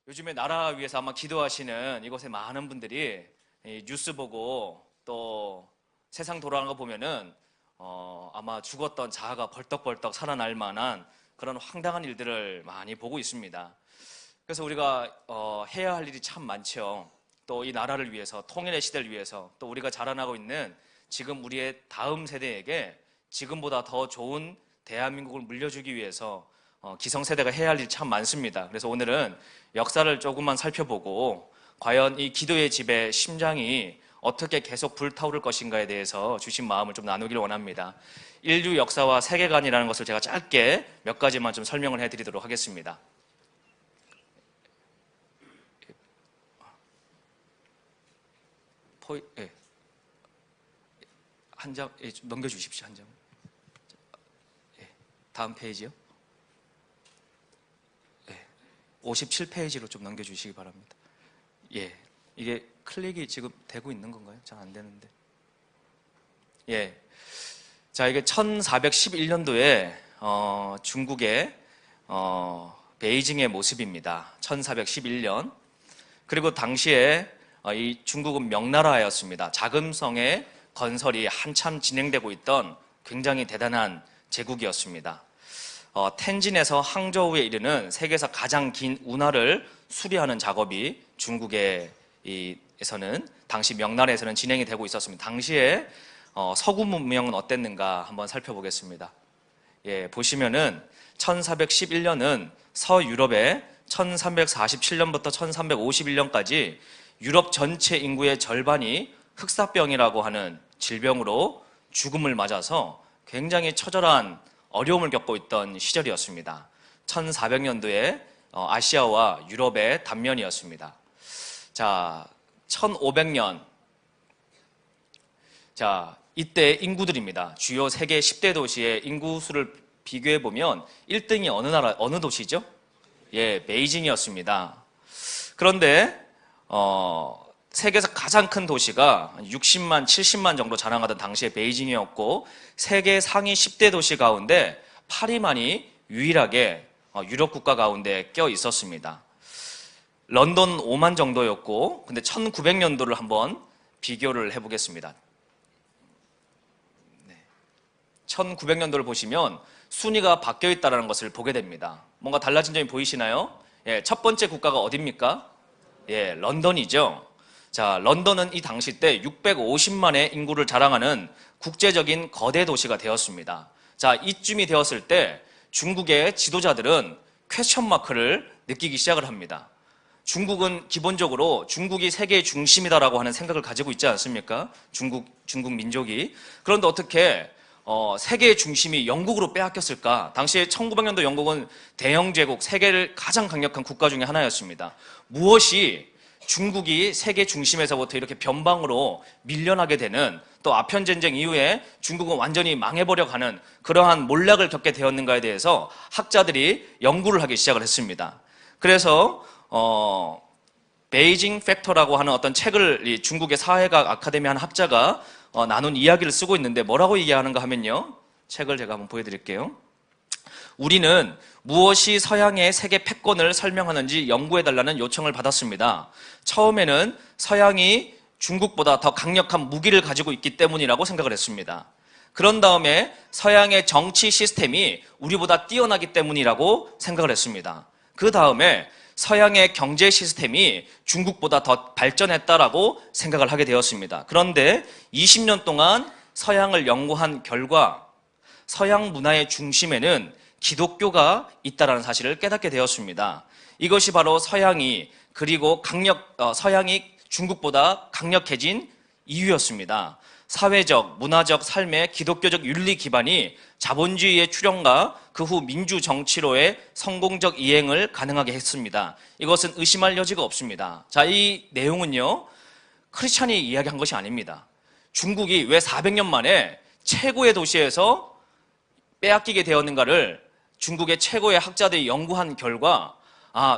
요즘에 나라 위해서 아마 기도하시는 이곳에 많은 분들이 이 뉴스 보고 또 세상 돌아가는 거 보면은 아마 죽었던 자아가 벌떡벌떡 살아날 만한 그런 황당한 일들을 많이 보고 있습니다. 그래서 우리가 해야 할 일이 참 많죠. 또 이 나라를 위해서, 통일의 시대를 위해서, 또 우리가 자라나고 있는 지금 우리의 다음 세대에게 지금보다 더 좋은 대한민국을 물려주기 위해서 기성세대가 해야 할 일이 참 많습니다. 그래서 오늘은 역사를 조금만 살펴보고 과연 이 기도의 집의 심장이 어떻게 계속 불타오를 것인가에 대해서 주신 마음을 좀 나누기를 원합니다. 인류 역사와 세계관이라는 것을 제가 짧게 몇 가지만 좀 설명을 해드리도록 하겠습니다. 예. 한 장, 예, 좀 넘겨주십시오. 한 장. 예. 다음 페이지요. 57페이지로 좀 넘겨주시기 바랍니다. 예, 이게 클릭이 지금 되고 있는 건가요? 잘 안 되는데. 예, 자, 이게 1411년도에 중국의 베이징의 모습입니다. 1411년. 그리고 당시에 이 중국은 명나라였습니다. 자금성의 건설이 한참 진행되고 있던 굉장히 대단한 제국이었습니다. 텐진에서 항저우에 이르는 세계에서 가장 긴 운하를 수리하는 작업이 중국에서는 당시 명나라에서는 진행이 되고 있었습니다. 당시에 서구 문명은 어땠는가 한번 살펴보겠습니다. 예, 보시면은 1411년은 서유럽에 1347년부터 1351년까지 유럽 전체 인구의 절반이 흑사병이라고 하는 질병으로 죽음을 맞아서 굉장히 처절한 어려움을 겪고 있던 시절이었습니다. 1400년도에 아시아와 유럽의 단면이었습니다. 자, 1500년. 자, 이때 인구들입니다. 주요 세계 10대 도시의 인구수를 비교해 보면 1등이 어느 도시죠? 예, 베이징이었습니다. 그런데 세계에서 가장 큰 도시가 60만, 70만 정도 자랑하던 당시에 베이징이었고 세계 상위 10대 도시 가운데 파리만이 유일하게 유럽 국가 가운데 껴 있었습니다. 런던 5만 정도였고 근데 1900년도를 한번 비교를 해보겠습니다. 1900년도를 보시면 순위가 바뀌어 있다는 것을 보게 됩니다. 뭔가 달라진 점이 보이시나요? 예, 첫 번째 국가가 어디입니까? 예, 런던이죠. 자, 런던은 이 당시 때 650만의 인구를 자랑하는 국제적인 거대 도시가 되었습니다. 자, 이쯤이 되었을 때 중국의 지도자들은 퀘스천 마크를 느끼기 시작을 합니다. 중국은 기본적으로 중국이 세계의 중심이다라고 하는 생각을 가지고 있지 않습니까? 중국 민족이. 그런데 어떻게 세계의 중심이 영국으로 빼앗겼을까? 당시에 1900년도 영국은 대영 제국, 세계를 가장 강력한 국가 중에 하나였습니다. 무엇이 중국이 세계 중심에서부터 이렇게 변방으로 밀려나게 되는, 또 아편전쟁 이후에 중국은 완전히 망해버려 가는 그러한 몰락을 겪게 되었는가에 대해서 학자들이 연구를 하기 시작을 했습니다. 그래서 베이징 팩터라고 하는 어떤 책을 중국의 사회학 아카데미 한 학자가 나눈 이야기를 쓰고 있는데 뭐라고 얘기하는가 하면요, 책을 제가 한번 보여드릴게요. 우리는 무엇이 서양의 세계 패권을 설명하는지 연구해달라는 요청을 받았습니다. 처음에는 서양이 중국보다 더 강력한 무기를 가지고 있기 때문이라고 생각을 했습니다. 그런 다음에 서양의 정치 시스템이 우리보다 뛰어나기 때문이라고 생각을 했습니다. 그 다음에 서양의 경제 시스템이 중국보다 더 발전했다라고 생각을 하게 되었습니다. 그런데 20년 동안 서양을 연구한 결과 서양 문화의 중심에는 기독교가 있다는 사실을 깨닫게 되었습니다. 이것이 바로 서양이 중국보다 강력해진 이유였습니다. 사회적, 문화적 삶의 기독교적 윤리 기반이 자본주의의 출현과 그 후 민주 정치로의 성공적 이행을 가능하게 했습니다. 이것은 의심할 여지가 없습니다. 자, 이 내용은요, 크리스찬이 이야기한 것이 아닙니다. 중국이 왜 400년 만에 최고의 도시에서 빼앗기게 되었는가를 중국의 최고의 학자들이 연구한 결과,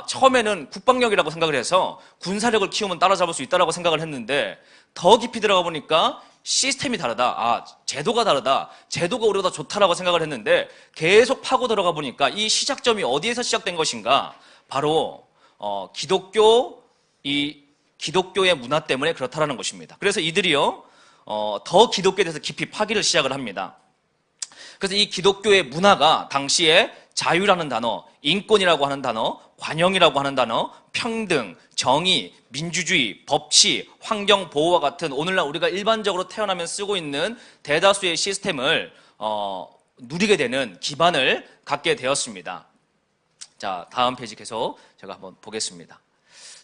처음에는 국방력이라고 생각을 해서 군사력을 키우면 따라잡을 수 있다고 생각을 했는데 더 깊이 들어가 보니까 시스템이 다르다, 제도가 다르다, 제도가 우리보다 좋다라고 생각을 했는데 계속 파고 들어가 보니까 이 시작점이 어디에서 시작된 것인가? 바로 기독교의 문화 때문에 그렇다라는 것입니다. 그래서 이들이요, 더 기독교에 대해서 깊이 파기를 시작을 합니다. 그래서 이 기독교의 문화가 당시에 자유라는 단어, 인권이라고 하는 단어, 관용이라고 하는 단어, 평등, 정의, 민주주의, 법치, 환경 보호와 같은 오늘날 우리가 일반적으로 태어나면 쓰고 있는 대다수의 시스템을 누리게 되는 기반을 갖게 되었습니다. 자, 다음 페이지 계속 제가 한번 보겠습니다.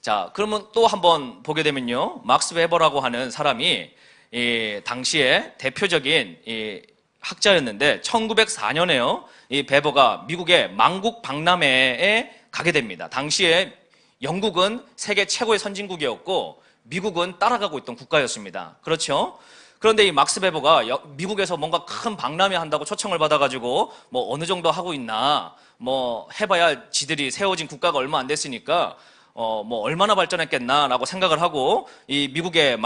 자, 그러면 또 한번 보게 되면요, 막스 웨버라고 하는 사람이 당시에 대표적인 학자였는데 1904년에요. 이 베버가 미국의 만국 박람회에 가게 됩니다. 당시에 영국은 세계 최고의 선진국이었고 미국은 따라가고 있던 국가였습니다. 그렇죠? 그런데 이 막스 베버가 미국에서 뭔가 큰 박람회 한다고 초청을 받아가지고 뭐 어느 정도 하고 있나, 뭐 해봐야 지들이 세워진 국가가 얼마 안 됐으니까 뭐 얼마나 발전했겠나라고 생각을 하고 이 미국의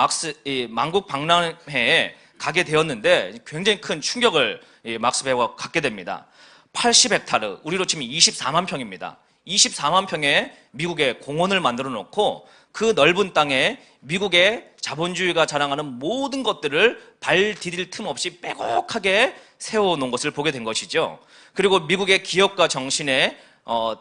만국 박람회에 가게 되었는데 굉장히 큰 충격을 막스 베버가 갖게 됩니다. 80헥타르, 우리로 치면 24만 평입니다. 24만 평의 미국의 공원을 만들어 놓고 그 넓은 땅에 미국의 자본주의가 자랑하는 모든 것들을 발 디딜 틈 없이 빼곡하게 세워놓은 것을 보게 된 것이죠. 그리고 미국의 기업가 정신의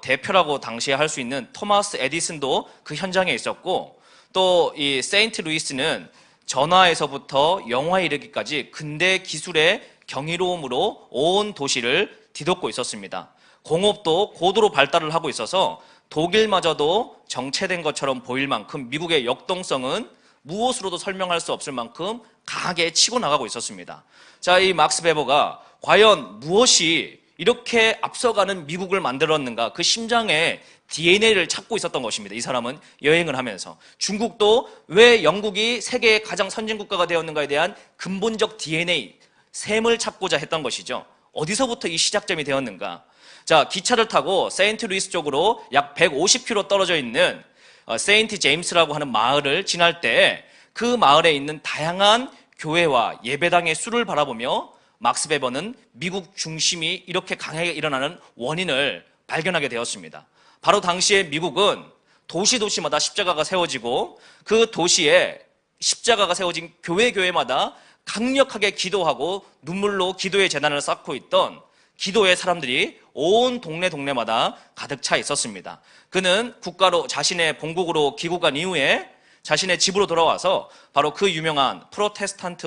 대표라고 당시에 할 수 있는 토마스 에디슨도 그 현장에 있었고, 또 이 세인트 루이스는 전화에서부터 영화에 이르기까지 근대 기술의 경이로움으로 온 도시를 뒤덮고 있었습니다. 공업도 고도로 발달을 하고 있어서 독일마저도 정체된 것처럼 보일 만큼 미국의 역동성은 무엇으로도 설명할 수 없을 만큼 강하게 치고 나가고 있었습니다. 자, 이 막스 베버가 과연 무엇이 이렇게 앞서가는 미국을 만들었는가, 그 심장에 DNA를 찾고 있었던 것입니다. 이 사람은 여행을 하면서 중국도 왜 영국이 세계의 가장 선진국가가 되었는가에 대한 근본적 DNA, 셈을 찾고자 했던 것이죠. 어디서부터 이 시작점이 되었는가? 자, 기차를 타고 세인트 루이스 쪽으로 약 150km 떨어져 있는 세인트 제임스라고 하는 마을을 지날 때 그 마을에 있는 다양한 교회와 예배당의 수를 바라보며 막스 베버는 미국 중심이 이렇게 강하게 일어나는 원인을 발견하게 되었습니다. 바로 당시에 미국은 도시마다 십자가가 세워지고 그 도시에 십자가가 세워진 교회마다 강력하게 기도하고 눈물로 기도의 재단을 쌓고 있던 기도의 사람들이 온 동네마다 가득 차 있었습니다. 그는 국가로 자신의 본국으로 귀국한 이후에 자신의 집으로 돌아와서 바로 그 유명한 프로테스탄트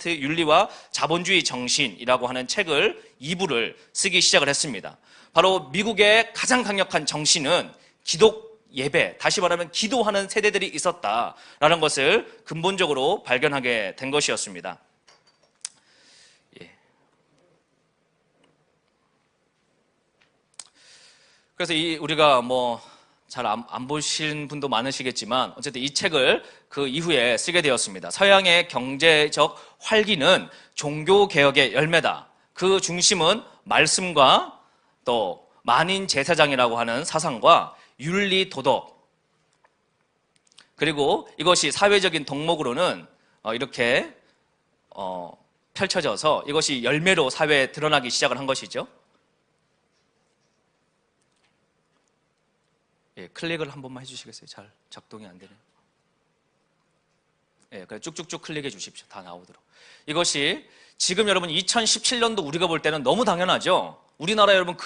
윤리와 자본주의 정신이라고 하는 책을 2부를 쓰기 시작을 했습니다. 바로 미국의 가장 강력한 정신은 기독 예배, 다시 말하면 기도하는 세대들이 있었다라는 것을 근본적으로 발견하게 된 것이었습니다. 예. 그래서 우리가 잘 안 보신 분도 많으시겠지만 어쨌든 이 책을 그 이후에 쓰게 되었습니다. 서양의 경제적 활기는 종교개혁의 열매다. 그 중심은 말씀과 또 만인 제사장이라고 하는 사상과 윤리, 도덕, 그리고 이것이 사회적인 덕목으로는 이렇게 펼쳐져서 이것이 열매로 사회에 드러나기 시작을 한 것이죠. 예, 클릭을 한 번만 해주시겠어요? 잘 작동이 안 되네요. 예, 그래 쭉쭉쭉 클릭해 주십시오. 다 나오도록. 이것이 지금 여러분 2017년도 우리가 볼 때는 너무 당연하죠. 우리나라 여러분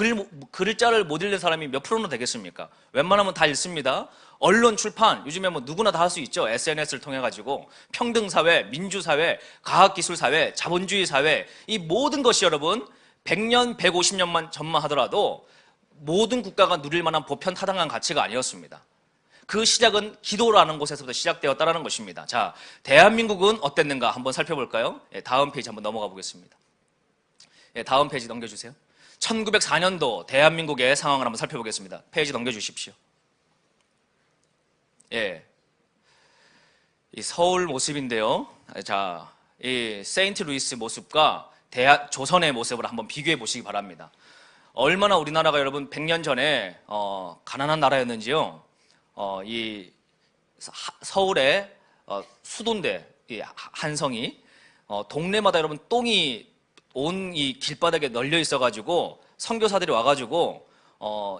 글자를 못 읽는 사람이 몇 프로나 되겠습니까? 웬만하면 다 읽습니다. 언론, 출판, 요즘에 누구나 다 할 수 있죠. SNS를 통해 가지고 평등사회, 민주사회, 과학기술사회, 자본주의사회, 이 모든 것이 여러분 100년, 150년만 전만 하더라도 모든 국가가 누릴 만한 보편타당한 가치가 아니었습니다. 그 시작은 기도라는 곳에서부터 시작되었다는 것입니다. 자, 대한민국은 어땠는가 한번 살펴볼까요? 예, 다음 페이지 한번 넘어가 보겠습니다. 예, 다음 페이지 넘겨주세요. 1904년도 대한민국의 상황을 한번 살펴보겠습니다. 페이지 넘겨주십시오. 예, 이 서울 모습인데요. 자, 이 세인트 루이스 모습과 조선의 모습을 한번 비교해 보시기 바랍니다. 얼마나 우리나라가 여러분 100년 전에 가난한 나라였는지요. 이 서울의 수도인데 이 한성이 동네마다 여러분 똥이 온 이 길바닥에 널려 있어가지고 선교사들이 와가지고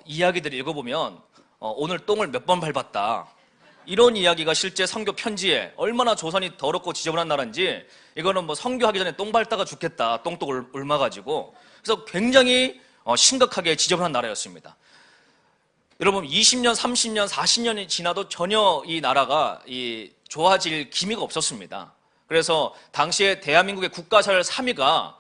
이야기들을 읽어보면 오늘 똥을 몇 번 밟았다. 이런 이야기가 실제 선교 편지에 얼마나 조선이 더럽고 지저분한 나라인지 이거는 뭐 선교하기 전에 똥 밟다가 죽겠다. 똥독을 옮아가지고. 그래서 굉장히 심각하게 지저분한 나라였습니다. 여러분 20년, 30년, 40년이 지나도 전혀 이 나라가 좋아질 기미가 없었습니다. 그래서 당시에 대한민국의 국가설 3위가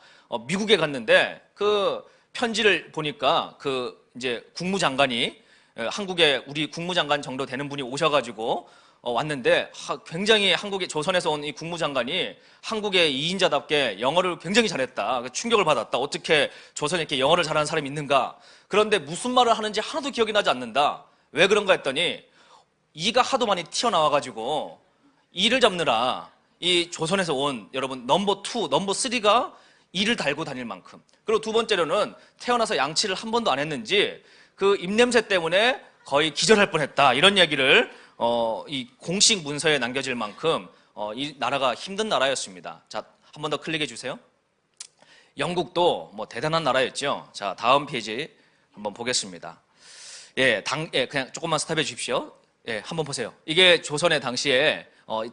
미국에 갔는데 그 편지를 보니까 그 이제 국무장관이 한국에 우리 국무장관 정도 되는 분이 오셔가지고 왔는데 굉장히 한국의 조선에서 온 이 국무장관이 한국의 2인자답게 영어를 굉장히 잘했다. 충격을 받았다. 어떻게 조선에 이렇게 영어를 잘하는 사람이 있는가. 그런데 무슨 말을 하는지 하나도 기억이 나지 않는다. 왜 그런가 했더니 이가 하도 많이 튀어나와가지고 이를 잡느라 이 조선에서 온 여러분 넘버 2, 넘버 3가 이를 달고 다닐 만큼. 그리고 두 번째로는 태어나서 양치를 한 번도 안 했는지 그 입냄새 때문에 거의 기절할 뻔했다. 이런 얘기를 이 공식 문서에 남겨질 만큼 이 나라가 힘든 나라였습니다. 자, 한 번 더 클릭해 주세요. 영국도 뭐 대단한 나라였죠. 자, 다음 페이지 한번 보겠습니다. 그냥 조금만 스탑해 주십시오. 한번 보세요. 이게 조선의 당시에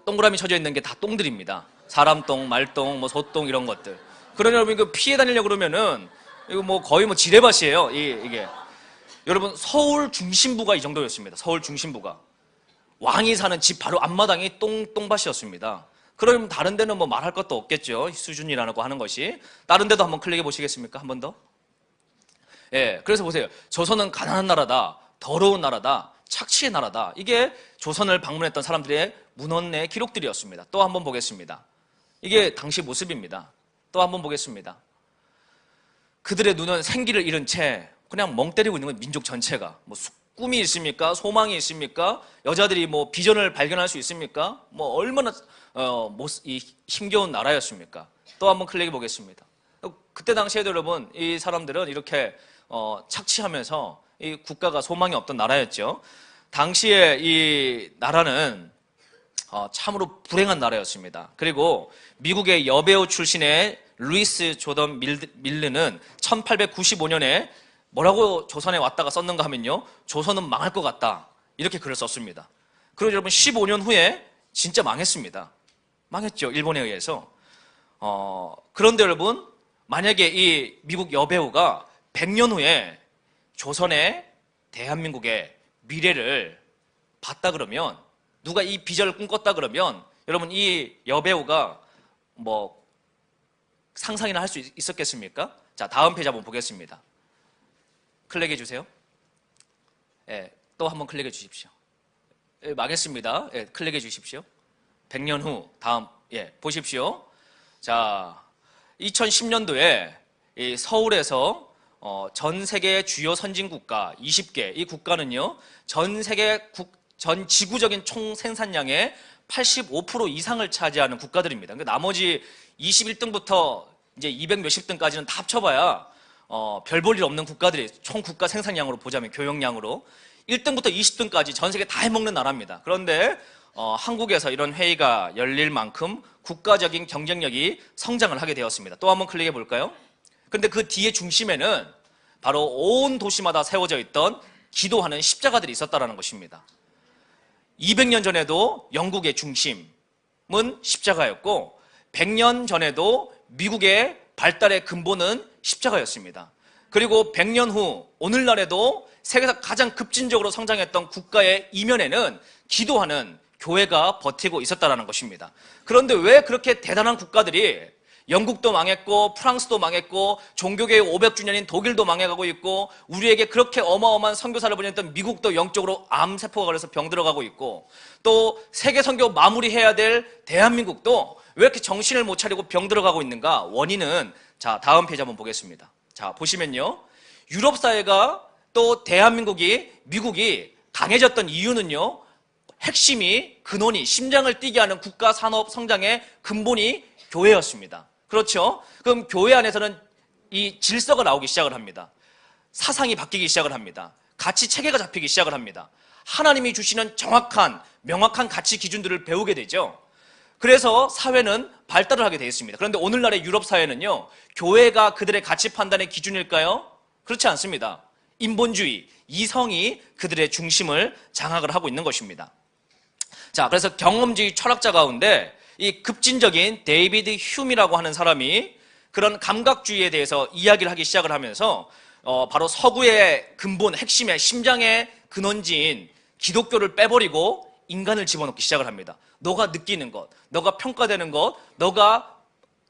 동그라미 쳐져 있는 게 다 똥들입니다. 사람 똥, 말똥, 뭐 소똥 이런 것들. 그러니 여러분 이거 피해 다니려고 그러면은 이거 뭐 거의 뭐 지뢰밭이에요. 이게 여러분 서울 중심부가 이 정도였습니다. 서울 중심부가 왕이 사는 집 바로 앞마당이 똥밭이었습니다. 그러면 다른 데는 뭐 말할 것도 없겠죠. 수준이라고 하는 것이. 다른 데도 한번 클릭해 보시겠습니까? 한 번 더. 그래서 보세요. 조선은 가난한 나라다, 더러운 나라다, 착취의 나라다. 이게 조선을 방문했던 사람들의 문헌의 기록들이었습니다. 또 한번 보겠습니다. 이게 당시 모습입니다. 또 한번 보겠습니다. 그들의 눈은 생기를 잃은 채 그냥 멍 때리고 있는 건 민족 전체가. 뭐 꿈이 있습니까? 소망이 있습니까? 여자들이 뭐 비전을 발견할 수 있습니까? 뭐 얼마나 힘겨운 나라였습니까? 또 한번 클릭해 보겠습니다. 그때 당시에도 여러분 이 사람들은 이렇게 착취하면서 이 국가가 소망이 없던 나라였죠. 당시에 이 나라는 참으로 불행한 나라였습니다. 그리고 미국의 여배우 출신의 루이스 조던 밀르는 1895년에 뭐라고 조선에 왔다가 썼는가 하면요, 조선은 망할 것 같다, 이렇게 글을 썼습니다. 그리고 여러분 15년 후에 진짜 망했습니다. 망했죠, 일본에 의해서. 그런데 여러분 만약에 이 미국 여배우가 100년 후에 조선의 대한민국의 미래를 봤다 그러면, 누가 이 비전을 꿈꿨다 그러면 여러분 이 여배우가 뭐 상상이나 할 수 있었겠습니까? 자, 다음 페이지 한번 보겠습니다. 클릭해 주세요. 또 한번 클릭해 주십시오. 망했습니다. 클릭해 주십시오. 100년 후 다음 보십시오. 자, 2010년도에 이 서울에서 전 세계 주요 선진국가 20개, 이 국가는요 전 세계 전 지구적인 총 생산량의 85% 이상을 차지하는 국가들입니다. 그러니까 나머지 21등부터 이제 200 몇십 등까지는 다 합쳐봐야 별 볼 일 없는 국가들이 총 국가 생산량으로 보자면, 교역량으로 1등부터 20등까지 전 세계 다 해먹는 나라입니다. 그런데 한국에서 이런 회의가 열릴 만큼 국가적인 경쟁력이 성장을 하게 되었습니다. 또 한번 클릭해 볼까요? 그런데 그 뒤에 중심에는 바로 온 도시마다 세워져 있던 기도하는 십자가들이 있었다는 것입니다. 200년 전에도 영국의 중심은 십자가였고 100년 전에도 미국의 발달의 근본은 십자가였습니다. 그리고 100년 후 오늘날에도 세계에서 가장 급진적으로 성장했던 국가의 이면에는 기도하는 교회가 버티고 있었다는 것입니다. 그런데 왜 그렇게 대단한 국가들이, 영국도 망했고 프랑스도 망했고 종교개혁 500주년인 독일도 망해가고 있고 우리에게 그렇게 어마어마한 선교사를 보냈던 미국도 영적으로 암세포가 걸려서 병들어가고 있고 또 세계 선교 마무리해야 될 대한민국도 왜 이렇게 정신을 못 차리고 병들어가고 있는가? 원인은, 자, 다음 페이지 한번 보겠습니다. 자, 보시면요, 유럽 사회가 또 대한민국이, 미국이 강해졌던 이유는요, 핵심이, 근원이, 심장을 뛰게 하는 국가 산업 성장의 근본이 교회였습니다. 그렇죠? 그럼 교회 안에서는 이 질서가 나오기 시작을 합니다. 사상이 바뀌기 시작을 합니다. 가치 체계가 잡히기 시작을 합니다. 하나님이 주시는 정확한, 명확한 가치 기준들을 배우게 되죠. 그래서 사회는 발달을 하게 되어 있습니다. 그런데 오늘날의 유럽 사회는요, 교회가 그들의 가치 판단의 기준일까요? 그렇지 않습니다. 인본주의, 이성이 그들의 중심을 장악을 하고 있는 것입니다. 자, 그래서 경험주의 철학자 가운데 이 급진적인 데이비드 휴미라고 하는 사람이 그런 감각주의에 대해서 이야기를 하기 시작을 하면서 바로 서구의 근본, 핵심의 심장의 근원지인 기독교를 빼버리고 인간을 집어넣기 시작을 합니다. 너가 느끼는 것, 너가 평가되는 것, 너가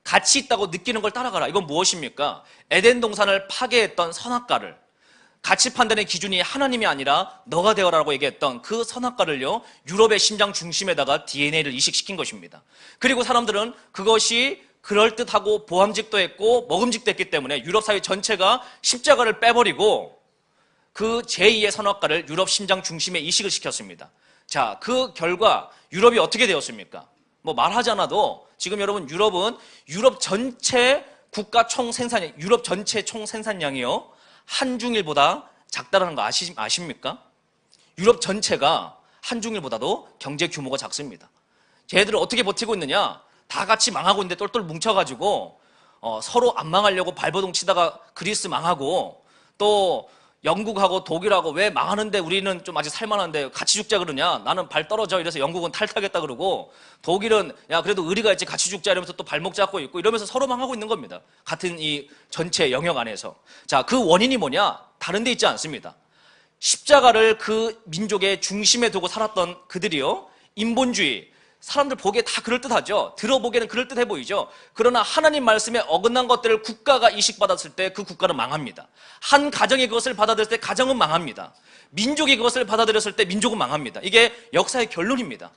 가치 있다고 느끼는 걸 따라가라. 이건 무엇입니까? 에덴 동산을 파괴했던 선악과를, 가치 판단의 기준이 하나님이 아니라 너가 되어라라고 얘기했던 그 선악과를요, 유럽의 심장 중심에다가 DNA를 이식시킨 것입니다. 그리고 사람들은 그것이 그럴듯하고 보암직도 했고 먹음직도 했기 때문에 유럽 사회 전체가 십자가를 빼버리고 그 제2의 선악과를 유럽 심장 중심에 이식을 시켰습니다. 자, 그 결과 유럽이 어떻게 되었습니까? 뭐 말하지 않아도 지금 여러분 유럽은 유럽 전체 국가 총생산, 유럽 전체 총생산량이요 한중일보다 작다라는 거 아십니까? 유럽 전체가 한중일보다도 경제 규모가 작습니다. 쟤들은 어떻게 버티고 있느냐? 다 같이 망하고 있는데 똘똘 뭉쳐가지고 서로 안 망하려고 발버둥 치다가 그리스 망하고 또 영국하고 독일하고 왜 망하는데 우리는 좀 아직 살만한데 같이 죽자 그러냐? 나는 발 떨어져 이래서 영국은 탈퇴하겠다 그러고 독일은 야 그래도 의리가 있지 같이 죽자 이러면서 또 발목 잡고 있고 이러면서 서로 망하고 있는 겁니다. 같은 이 전체 영역 안에서. 자, 그 원인이 뭐냐? 다른 데 있지 않습니다. 십자가를 그 민족의 중심에 두고 살았던 그들이요, 인본주의, 사람들 보기에 다 그럴듯하죠. 들어보기에는 그럴듯해 보이죠. 그러나 하나님 말씀에 어긋난 것들을 국가가 이식받았을 때 그 국가는 망합니다. 한 가정이 그것을 받아들였을 때 가정은 망합니다. 민족이 그것을 받아들였을 때 민족은 망합니다. 이게 역사의 결론입니다.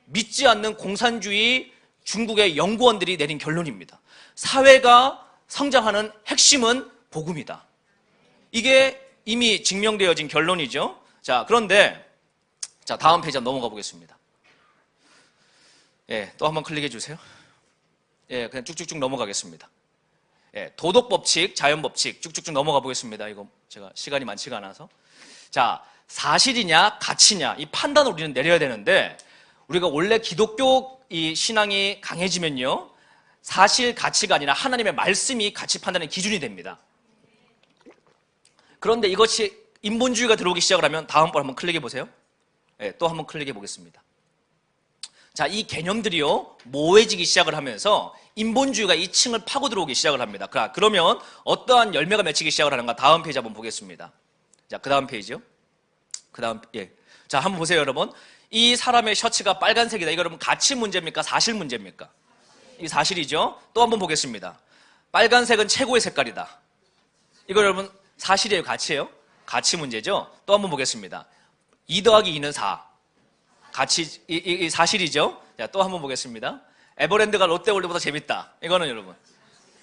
믿지 않는 공산주의 중국의 연구원들이 내린 결론입니다. 사회가 성장하는 핵심은 복음이다. 이게 이미 증명되어진 결론이죠. 자, 그런데 자, 다음 페이지 한번 넘어가 보겠습니다. 예, 또 한번 클릭해 주세요. 예, 그냥 쭉쭉쭉 넘어가겠습니다. 예, 도덕법칙, 자연법칙 쭉쭉쭉 넘어가 보겠습니다. 이거 제가 시간이 많지가 않아서. 자, 사실이냐 가치냐 이 판단을 우리는 내려야 되는데 우리가 원래 기독교 이 신앙이 강해지면요, 사실 가치가 아니라 하나님의 말씀이 가치 판단의 기준이 됩니다. 그런데 이것이 인본주의가 들어오기 시작을 하면 다음 번 한번 클릭해 보세요. 예, 또 한번 클릭해 보겠습니다. 자, 이 개념들이요 모호해지기 시작을 하면서 인본주의가 이 층을 파고 들어오기 시작을 합니다. 그러면 어떠한 열매가 맺히기 시작을 하는가? 다음 페이지 한번 보겠습니다. 자, 그 다음 페이지요. 그 다음, 예. 자, 한번 보세요, 여러분. 이 사람의 셔츠가 빨간색이다. 이거 여러분 가치 문제입니까? 사실 문제입니까? 이 사실이죠. 또 한번 보겠습니다. 빨간색은 최고의 색깔이다. 이거 여러분 사실이에요, 가치예요? 가치 문제죠. 또 한번 보겠습니다. 2 더하기 2는 4. 가치, 이 사실이죠. 자, 또 한번 보겠습니다. 에버랜드가 롯데월드보다 재밌다. 이거는 여러분,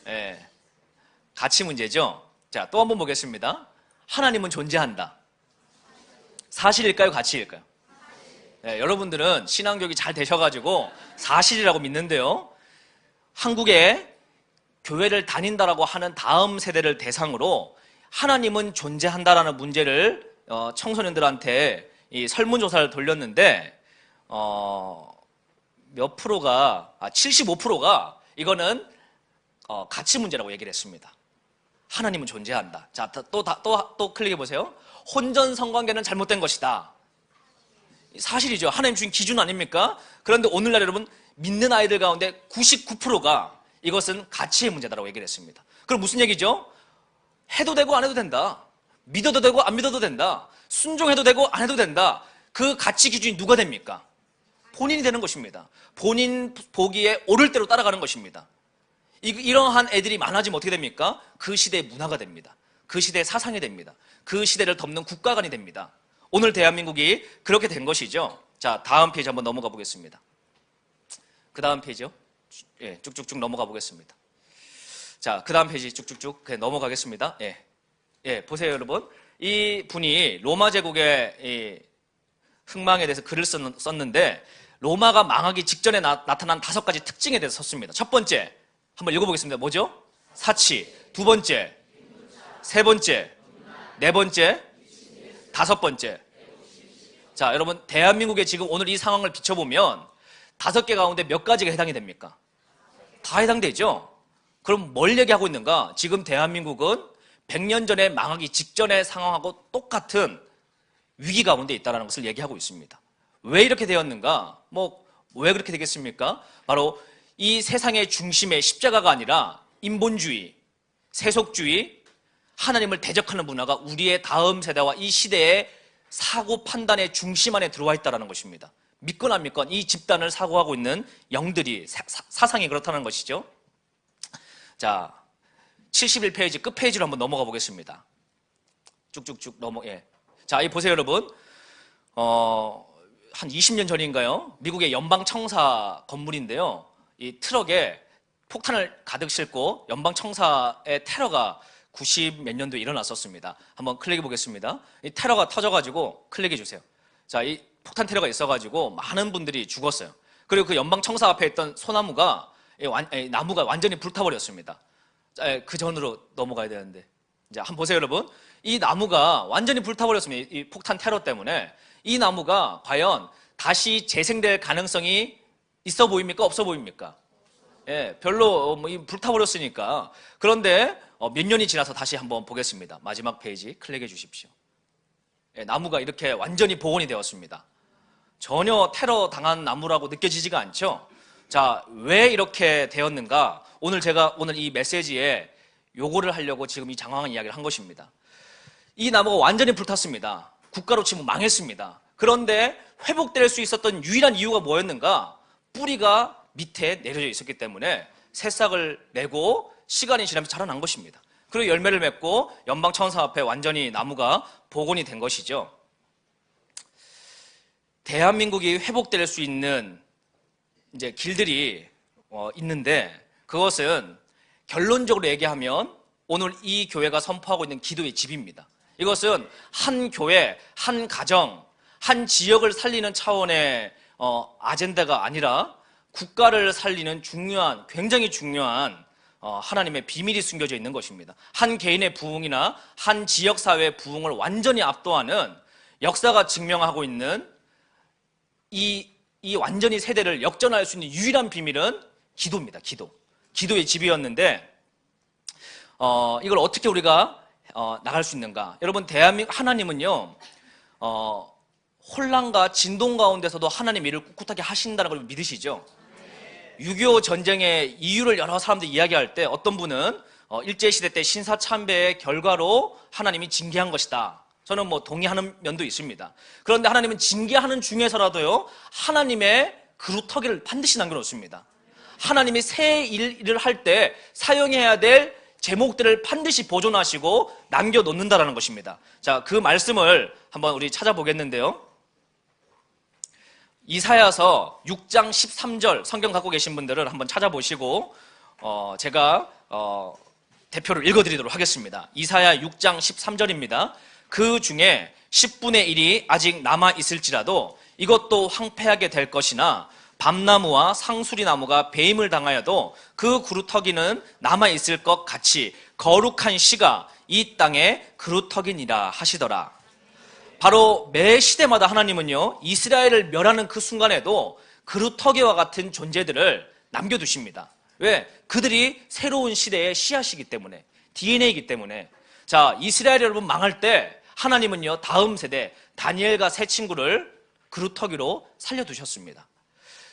예, 가치 문제죠. 자, 또 한번 보겠습니다. 하나님은 존재한다. 사실일까요? 가치일까요? 예, 여러분들은 신앙교육이 잘 되셔가지고 사실이라고 믿는데요, 한국에 교회를 다닌다라고 하는 다음 세대를 대상으로 하나님은 존재한다라는 문제를 청소년들한테 이 설문조사를 돌렸는데 몇 프로가 75%가 이거는 가치 문제라고 얘기를 했습니다. 하나님은 존재한다. 자, 또 클릭해 보세요. 혼전 성관계는 잘못된 것이다. 사실이죠. 하나님 주신 기준 아닙니까? 그런데 오늘날 여러분 믿는 아이들 가운데 99%가 이것은 가치의 문제다라고 얘기를 했습니다. 그럼 무슨 얘기죠? 해도 되고 안 해도 된다. 믿어도 되고 안 믿어도 된다. 순종해도 되고 안 해도 된다. 그 가치 기준이 누가 됩니까? 본인이 되는 것입니다. 본인 보기에 옳을 대로 따라가는 것입니다. 이러한 애들이 많아지면 어떻게 됩니까? 그 시대의 문화가 됩니다. 그 시대의 사상이 됩니다. 그 시대를 덮는 국가관이 됩니다. 오늘 대한민국이 그렇게 된 것이죠. 자, 다음 페이지 한번 넘어가 보겠습니다. 그 다음 페이지요. 예, 쭉쭉쭉 넘어가 보겠습니다. 자, 그 다음 페이지 쭉쭉쭉 넘어가겠습니다. 예, 예, 보세요, 여러분. 이 분이 로마 제국의 이 흥망에 대해서 글을 썼는데 로마가 망하기 직전에 나타난 5가지 특징에 대해서 썼습니다. 첫 번째, 한번 읽어보겠습니다. 뭐죠? 사치. 두 번째, 세 번째, 네 번째, 다섯 번째. 자, 여러분, 대한민국의 지금 오늘 이 상황을 비춰보면 5개 가운데 몇 가지가 해당이 됩니까? 다 해당되죠? 그럼 뭘 얘기하고 있는가? 지금 대한민국은 100년 전에 망하기 직전의 상황하고 똑같은 위기 가운데 있다는 것을 얘기하고 있습니다. 왜 이렇게 되었는가? 왜 그렇게 되겠습니까? 바로 이 세상의 중심에 십자가가 아니라 인본주의, 세속주의, 하나님을 대적하는 문화가 우리의 다음 세대와 이 시대의 사고 판단의 중심 안에 들어와 있다는 것입니다. 믿건 안 믿건 이 집단을 사고하고 있는 영들이 사상이 그렇다는 것이죠. 자, 71페이지 끝 페이지로 한번 넘어가 보겠습니다. 쭉쭉쭉 자, 이 보세요, 여러분. 한 20년 전인가요? 미국의 연방청사 건물인데요. 이 트럭에 폭탄을 가득 싣고 연방청사의 테러가 90 몇 년도에 일어났었습니다. 한번 클릭해 보겠습니다. 이 테러가 터져가지고 클릭해 주세요. 자, 이 폭탄 테러가 있어가지고 많은 분들이 죽었어요. 그리고 그 연방청사 앞에 있던 소나무가 나무가 완전히 불타버렸습니다. 자, 그 전으로 넘어가야 되는데, 이제 한번 보세요, 여러분. 이 나무가 완전히 불타버렸습니다. 이 폭탄 테러 때문에. 이 나무가 과연 다시 재생될 가능성이 있어 보입니까? 없어 보입니까? 별로 불타버렸으니까. 그런데 몇 년이 지나서 다시 한번 보겠습니다. 마지막 페이지 클릭해 주십시오. 나무가 이렇게 완전히 복원이 되었습니다. 전혀 테러 당한 나무라고 느껴지지가 않죠? 자, 왜 이렇게 되었는가? 제가 오늘 이 메시지에 요거를 하려고 지금 이 장황한 이야기를 한 것입니다. 이 나무가 완전히 불탔습니다. 국가로 치면 망했습니다. 그런데 회복될 수 있었던 유일한 이유가 뭐였는가? 뿌리가 밑에 내려져 있었기 때문에 새싹을 내고 시간이 지나면서 자라난 것입니다. 그리고 열매를 맺고 연방청사 앞에 완전히 나무가 복원이 된 것이죠. 대한민국이 회복될 수 있는 이제 길들이 있는데, 그것은 결론적으로 얘기하면 오늘 이 교회가 선포하고 있는 기도의 집입니다. 이것은 한 교회, 한 가정, 한 지역을 살리는 차원의 아젠다가 아니라 국가를 살리는 굉장히 중요한 하나님의 비밀이 숨겨져 있는 것입니다. 한 개인의 부흥이나 한 지역사회의 부흥을 완전히 압도하는 역사가 증명하고 있는 이 완전히 세대를 역전할 수 있는 유일한 비밀은 기도입니다. 기도의 집이었는데, 이걸 어떻게 우리가 나갈 수 있는가? 여러분, 하나님은요, 혼란과 진동 가운데서도 하나님 일을 꿋꿋하게 하신다는 걸 믿으시죠? 6.25 전쟁의 이유를 여러 사람들이 이야기할 때 어떤 분은 일제시대 때 신사참배의 결과로 하나님이 징계한 것이다. 저는 동의하는 면도 있습니다. 그런데 하나님은 징계하는 중에서라도요, 하나님의 그루터기를 반드시 남겨놓습니다. 하나님이 새 일을 할 때 사용해야 될 제목들을 반드시 보존하시고 남겨놓는다는 것입니다. 자, 그 말씀을 한번 우리 찾아보겠는데요. 이사야서 6장 13절 성경 갖고 계신 분들은 한번 찾아보시고 제가 대표를 읽어드리도록 하겠습니다. 이사야 6장 13절입니다. 그 중에 10분의 1이 아직 남아있을지라도 이것도 황폐하게 될 것이나 밤나무와 상수리나무가 배임을 당하여도 그 그루터기는 남아있을 것 같이 거룩한 씨가 이 땅에 그루터기니라 하시더라. 바로 매 시대마다 하나님은요, 이스라엘을 멸하는 그 순간에도 그루터기와 같은 존재들을 남겨두십니다. 왜? 그들이 새로운 시대의 씨앗이기 때문에, DNA이기 때문에. 자, 이스라엘 여러분 망할 때 하나님은요, 다음 세대 다니엘과 세 친구를 그루터기로 살려두셨습니다.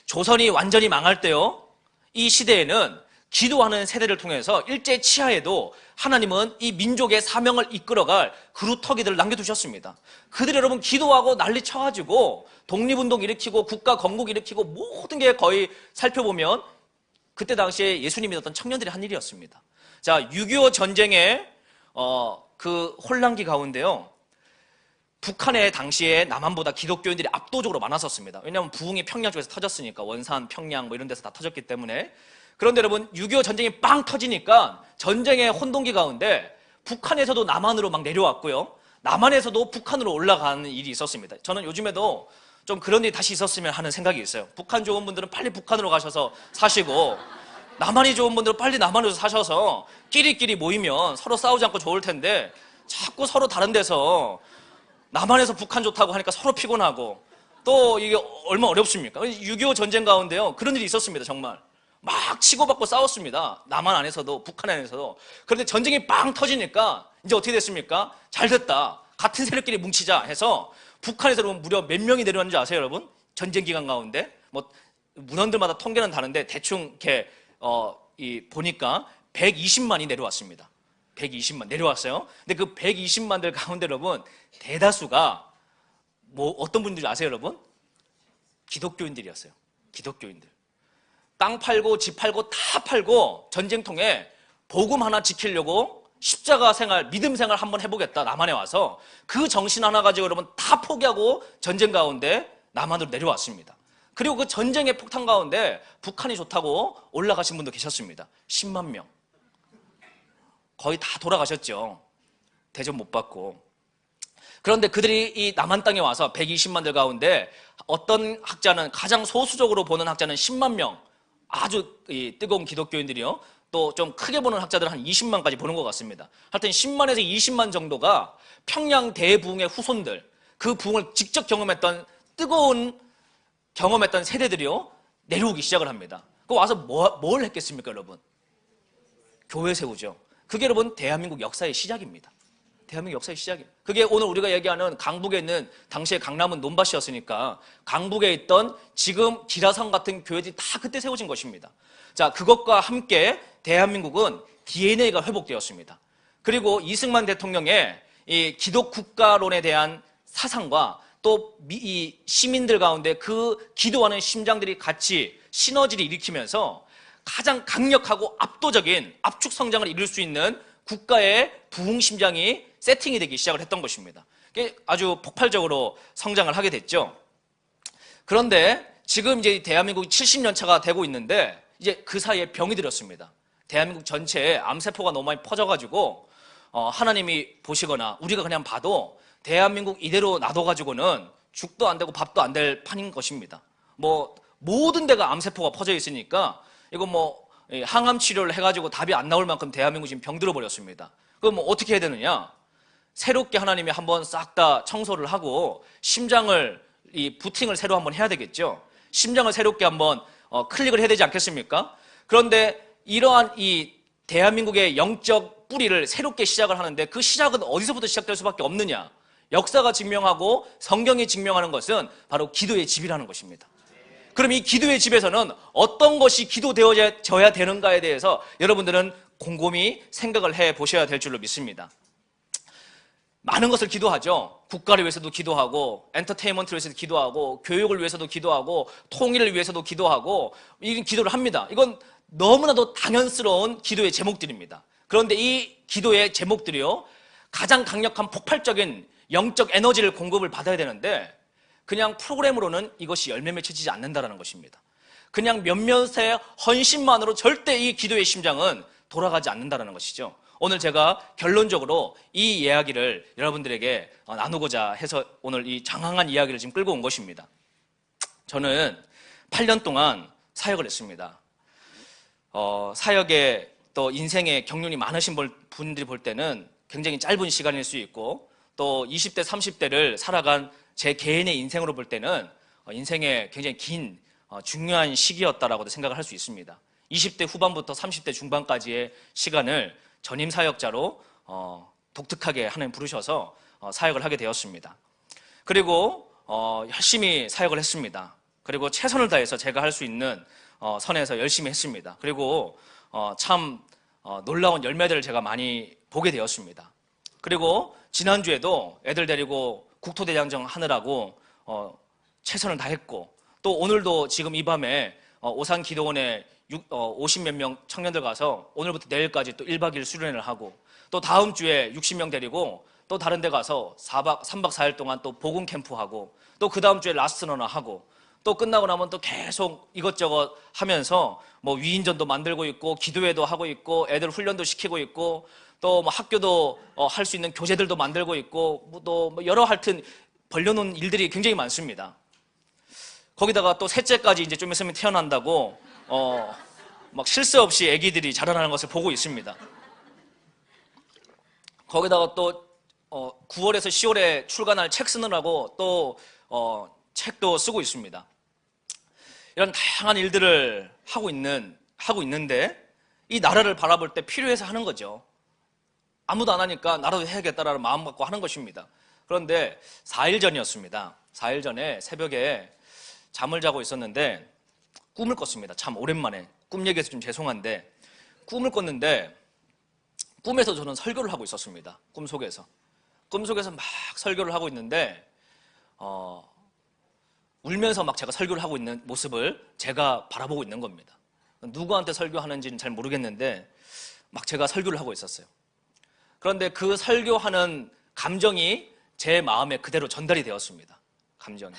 조선이 완전히 망할 때요, 이 시대에는 기도하는 세대를 통해서 일제 치하에도 하나님은 이 민족의 사명을 이끌어갈 그루터기들을 남겨두셨습니다. 그들이 여러분 기도하고 난리 쳐가지고 독립운동 일으키고 국가 건국 일으키고 모든 게 거의 살펴보면 그때 당시에 예수님 믿었던 청년들이 한 일이었습니다. 자, 6.25 전쟁의 그 혼란기 가운데요, 북한에 당시에 남한보다 기독교인들이 압도적으로 많았었습니다. 왜냐하면 부흥이 평양 쪽에서 터졌으니까, 원산, 평양 이런 데서 다 터졌기 때문에. 그런데 여러분, 6.25 전쟁이 빵 터지니까 전쟁의 혼동기 가운데 북한에서도 남한으로 막 내려왔고요, 남한에서도 북한으로 올라가는 일이 있었습니다. 저는 요즘에도 좀 그런 일이 다시 있었으면 하는 생각이 있어요. 북한 좋은 분들은 빨리 북한으로 가셔서 사시고, 남한이 좋은 분들은 빨리 남한으로 사셔서 끼리끼리 모이면 서로 싸우지 않고 좋을 텐데 자꾸 서로 다른 데서 남한에서 북한 좋다고 하니까 서로 피곤하고, 또 이게 얼마나 어렵습니까? 6.25 전쟁 가운데요, 그런 일이 있었습니다. 정말 막 치고받고 싸웠습니다. 남한 안에서도 북한 안에서도. 그런데 전쟁이 빵 터지니까 이제 어떻게 됐습니까? 잘 됐다. 같은 세력끼리 뭉치자 해서 북한에서 여러분 무려 몇 명이 내려왔는지 아세요, 여러분? 전쟁 기간 가운데 뭐 문헌들마다 통계는 다른데 대충 이렇게 보니까 120만이 내려왔습니다. 120만 내려왔어요. 근데 그 120만들 가운데 여러분 대다수가 뭐 어떤 분들이 아세요, 여러분? 기독교인들이었어요. 기독교인들. 땅 팔고 집 팔고 다 팔고 전쟁통에 복음 하나 지키려고 십자가 생활, 믿음 생활 한번 해보겠다. 남한에 와서 그 정신 하나 가지고 여러분 다 포기하고 전쟁 가운데 남한으로 내려왔습니다. 그리고 그 전쟁의 폭탄 가운데 북한이 좋다고 올라가신 분도 계셨습니다. 10만 명. 거의 다 돌아가셨죠. 대접 못 받고. 그런데 그들이 이 남한 땅에 와서 120만들 가운데 어떤 학자는 가장 소수적으로 보는 학자는 10만 명, 아주 뜨거운 기독교인들이요. 또 좀 크게 보는 학자들은 한 20만까지 보는 것 같습니다. 하여튼 10만에서 20만 정도가 평양 대부흥의 후손들, 그 부흥을 직접 경험했던 뜨거운 경험했던 세대들이요. 내려오기 시작을 합니다. 그 와서 뭘 했겠습니까, 여러분? 교회 세우죠. 그게 여러분 대한민국 역사의 시작입니다. 대한민국 역사의 시작이에요. 그게 오늘 우리가 얘기하는 강북에 있는 당시에 강남은 논밭이었으니까 강북에 있던 지금 기라성 같은 교회들이 다 그때 세워진 것입니다. 자, 그것과 함께 대한민국은 DNA가 회복되었습니다. 그리고 이승만 대통령의 이 기독국가론에 대한 사상과 또 이 시민들 가운데 그 기도하는 심장들이 같이 시너지를 일으키면서 가장 강력하고 압도적인 압축 성장을 이룰 수 있는 국가의 부흥 심장이 세팅이 되기 시작을 했던 것입니다. 아주 폭발적으로 성장을 하게 됐죠. 그런데 지금 이제 대한민국이 70년 차가 되고 있는데 이제 그 사이에 병이 들었습니다. 대한민국 전체에 암세포가 너무 많이 퍼져가지고 하나님이 보시거나 우리가 그냥 봐도 대한민국 이대로 놔둬가지고는 죽도 안 되고 밥도 안 될 판인 것입니다. 뭐 모든 데가 암세포가 퍼져 있으니까 이거 뭐 항암 치료를 해가지고 답이 안 나올 만큼 대한민국 지금 병들어 버렸습니다. 그럼 뭐 어떻게 해야 되느냐? 새롭게 하나님이 한번 싹 다 청소를 하고 심장을 부팅을 새로 한번 해야 되겠죠. 심장을 새롭게 한번 클릭을 해야 되지 않겠습니까? 그런데 이러한 이 대한민국의 영적 뿌리를 새롭게 시작을 하는데 그 시작은 어디서부터 시작될 수밖에 없느냐? 역사가 증명하고 성경이 증명하는 것은 바로 기도의 집이라는 것입니다. 그럼 이 기도의 집에서는 어떤 것이 기도되어져야 되는가에 대해서 여러분들은 곰곰이 생각을 해 보셔야 될 줄로 믿습니다. 많은 것을 기도하죠. 국가를 위해서도 기도하고, 엔터테인먼트를 위해서도 기도하고, 교육을 위해서도 기도하고, 통일을 위해서도 기도하고, 이런 기도를 합니다. 이건 너무나도 당연스러운 기도의 제목들입니다. 그런데 이 기도의 제목들이요, 가장 강력한 폭발적인 영적 에너지를 공급을 받아야 되는데 그냥 프로그램으로는 이것이 열매 맺혀지지 않는다는 것입니다. 그냥 몇몇의 헌신만으로 절대 이 기도의 심장은 돌아가지 않는다는 것이죠. 오늘 제가 결론적으로 이 이야기를 여러분들에게 나누고자 해서 오늘 이 장황한 이야기를 지금 끌고 온 것입니다. 저는 8년 동안 사역을 했습니다. 사역에 또 인생의 경륜이 많으신 분들이 볼 때는 굉장히 짧은 시간일 수 있고 또 20대, 30대를 살아간 제 개인의 인생으로 볼 때는 인생의 굉장히 긴 중요한 시기였다라고도 생각을 할 수 있습니다. 20대 후반부터 30대 중반까지의 시간을 전임 사역자로 독특하게 하나님 부르셔서 사역을 하게 되었습니다. 그리고 열심히 사역을 했습니다. 그리고 최선을 다해서 제가 할 수 있는 선에서 열심히 했습니다. 그리고 참 놀라운 열매들을 제가 많이 보게 되었습니다. 그리고 지난주에도 애들 데리고 국토대장정 하느라고 최선을 다했고 또 오늘도 지금 이 밤에 오산기도원에 50몇 명 청년들 가서 오늘부터 내일까지 또 1박 2일 수련회를 하고 또 다음 주에 60명 데리고 또 다른 데 가서 3박 4일 동안 또 복음 캠프하고 또 그 다음 주에 라스트너나 하고 또 끝나고 나면 또 계속 이것저것 하면서 뭐 위인전도 만들고 있고 기도회도 하고 있고 애들 훈련도 시키고 있고 또 뭐 학교도 할 수 있는 교재들도 만들고 있고 또 뭐 여러 하여튼 벌려놓은 일들이 굉장히 많습니다. 거기다가 또 셋째까지 이제 좀 있으면 태어난다고 막 쉴 새 없이 아기들이 자라나는 것을 보고 있습니다. 거기다가 또 9월에서 10월에 출간할 책 쓰느라고 또 책도 쓰고 있습니다. 이런 다양한 일들을 하고 있는데 이 나라를 바라볼 때 필요해서 하는 거죠. 아무도 안 하니까 나라도 해야겠다라는 마음 갖고 하는 것입니다. 그런데 4일 전이었습니다. 4일 전에 새벽에 잠을 자고 있었는데 꿈을 꿨습니다. 참 오랜만에. 꿈 얘기해서 좀 죄송한데 꿈을 꿨는데 꿈에서 저는 설교를 하고 있었습니다. 꿈속에서 막 설교를 하고 있는데 울면서 막 제가 설교를 하고 있는 모습을 제가 바라보고 있는 겁니다. 누구한테 설교하는지는 잘 모르겠는데 막 제가 설교를 하고 있었어요. 그런데 그 설교하는 감정이 제 마음에 그대로 전달이 되었습니다. 감정이.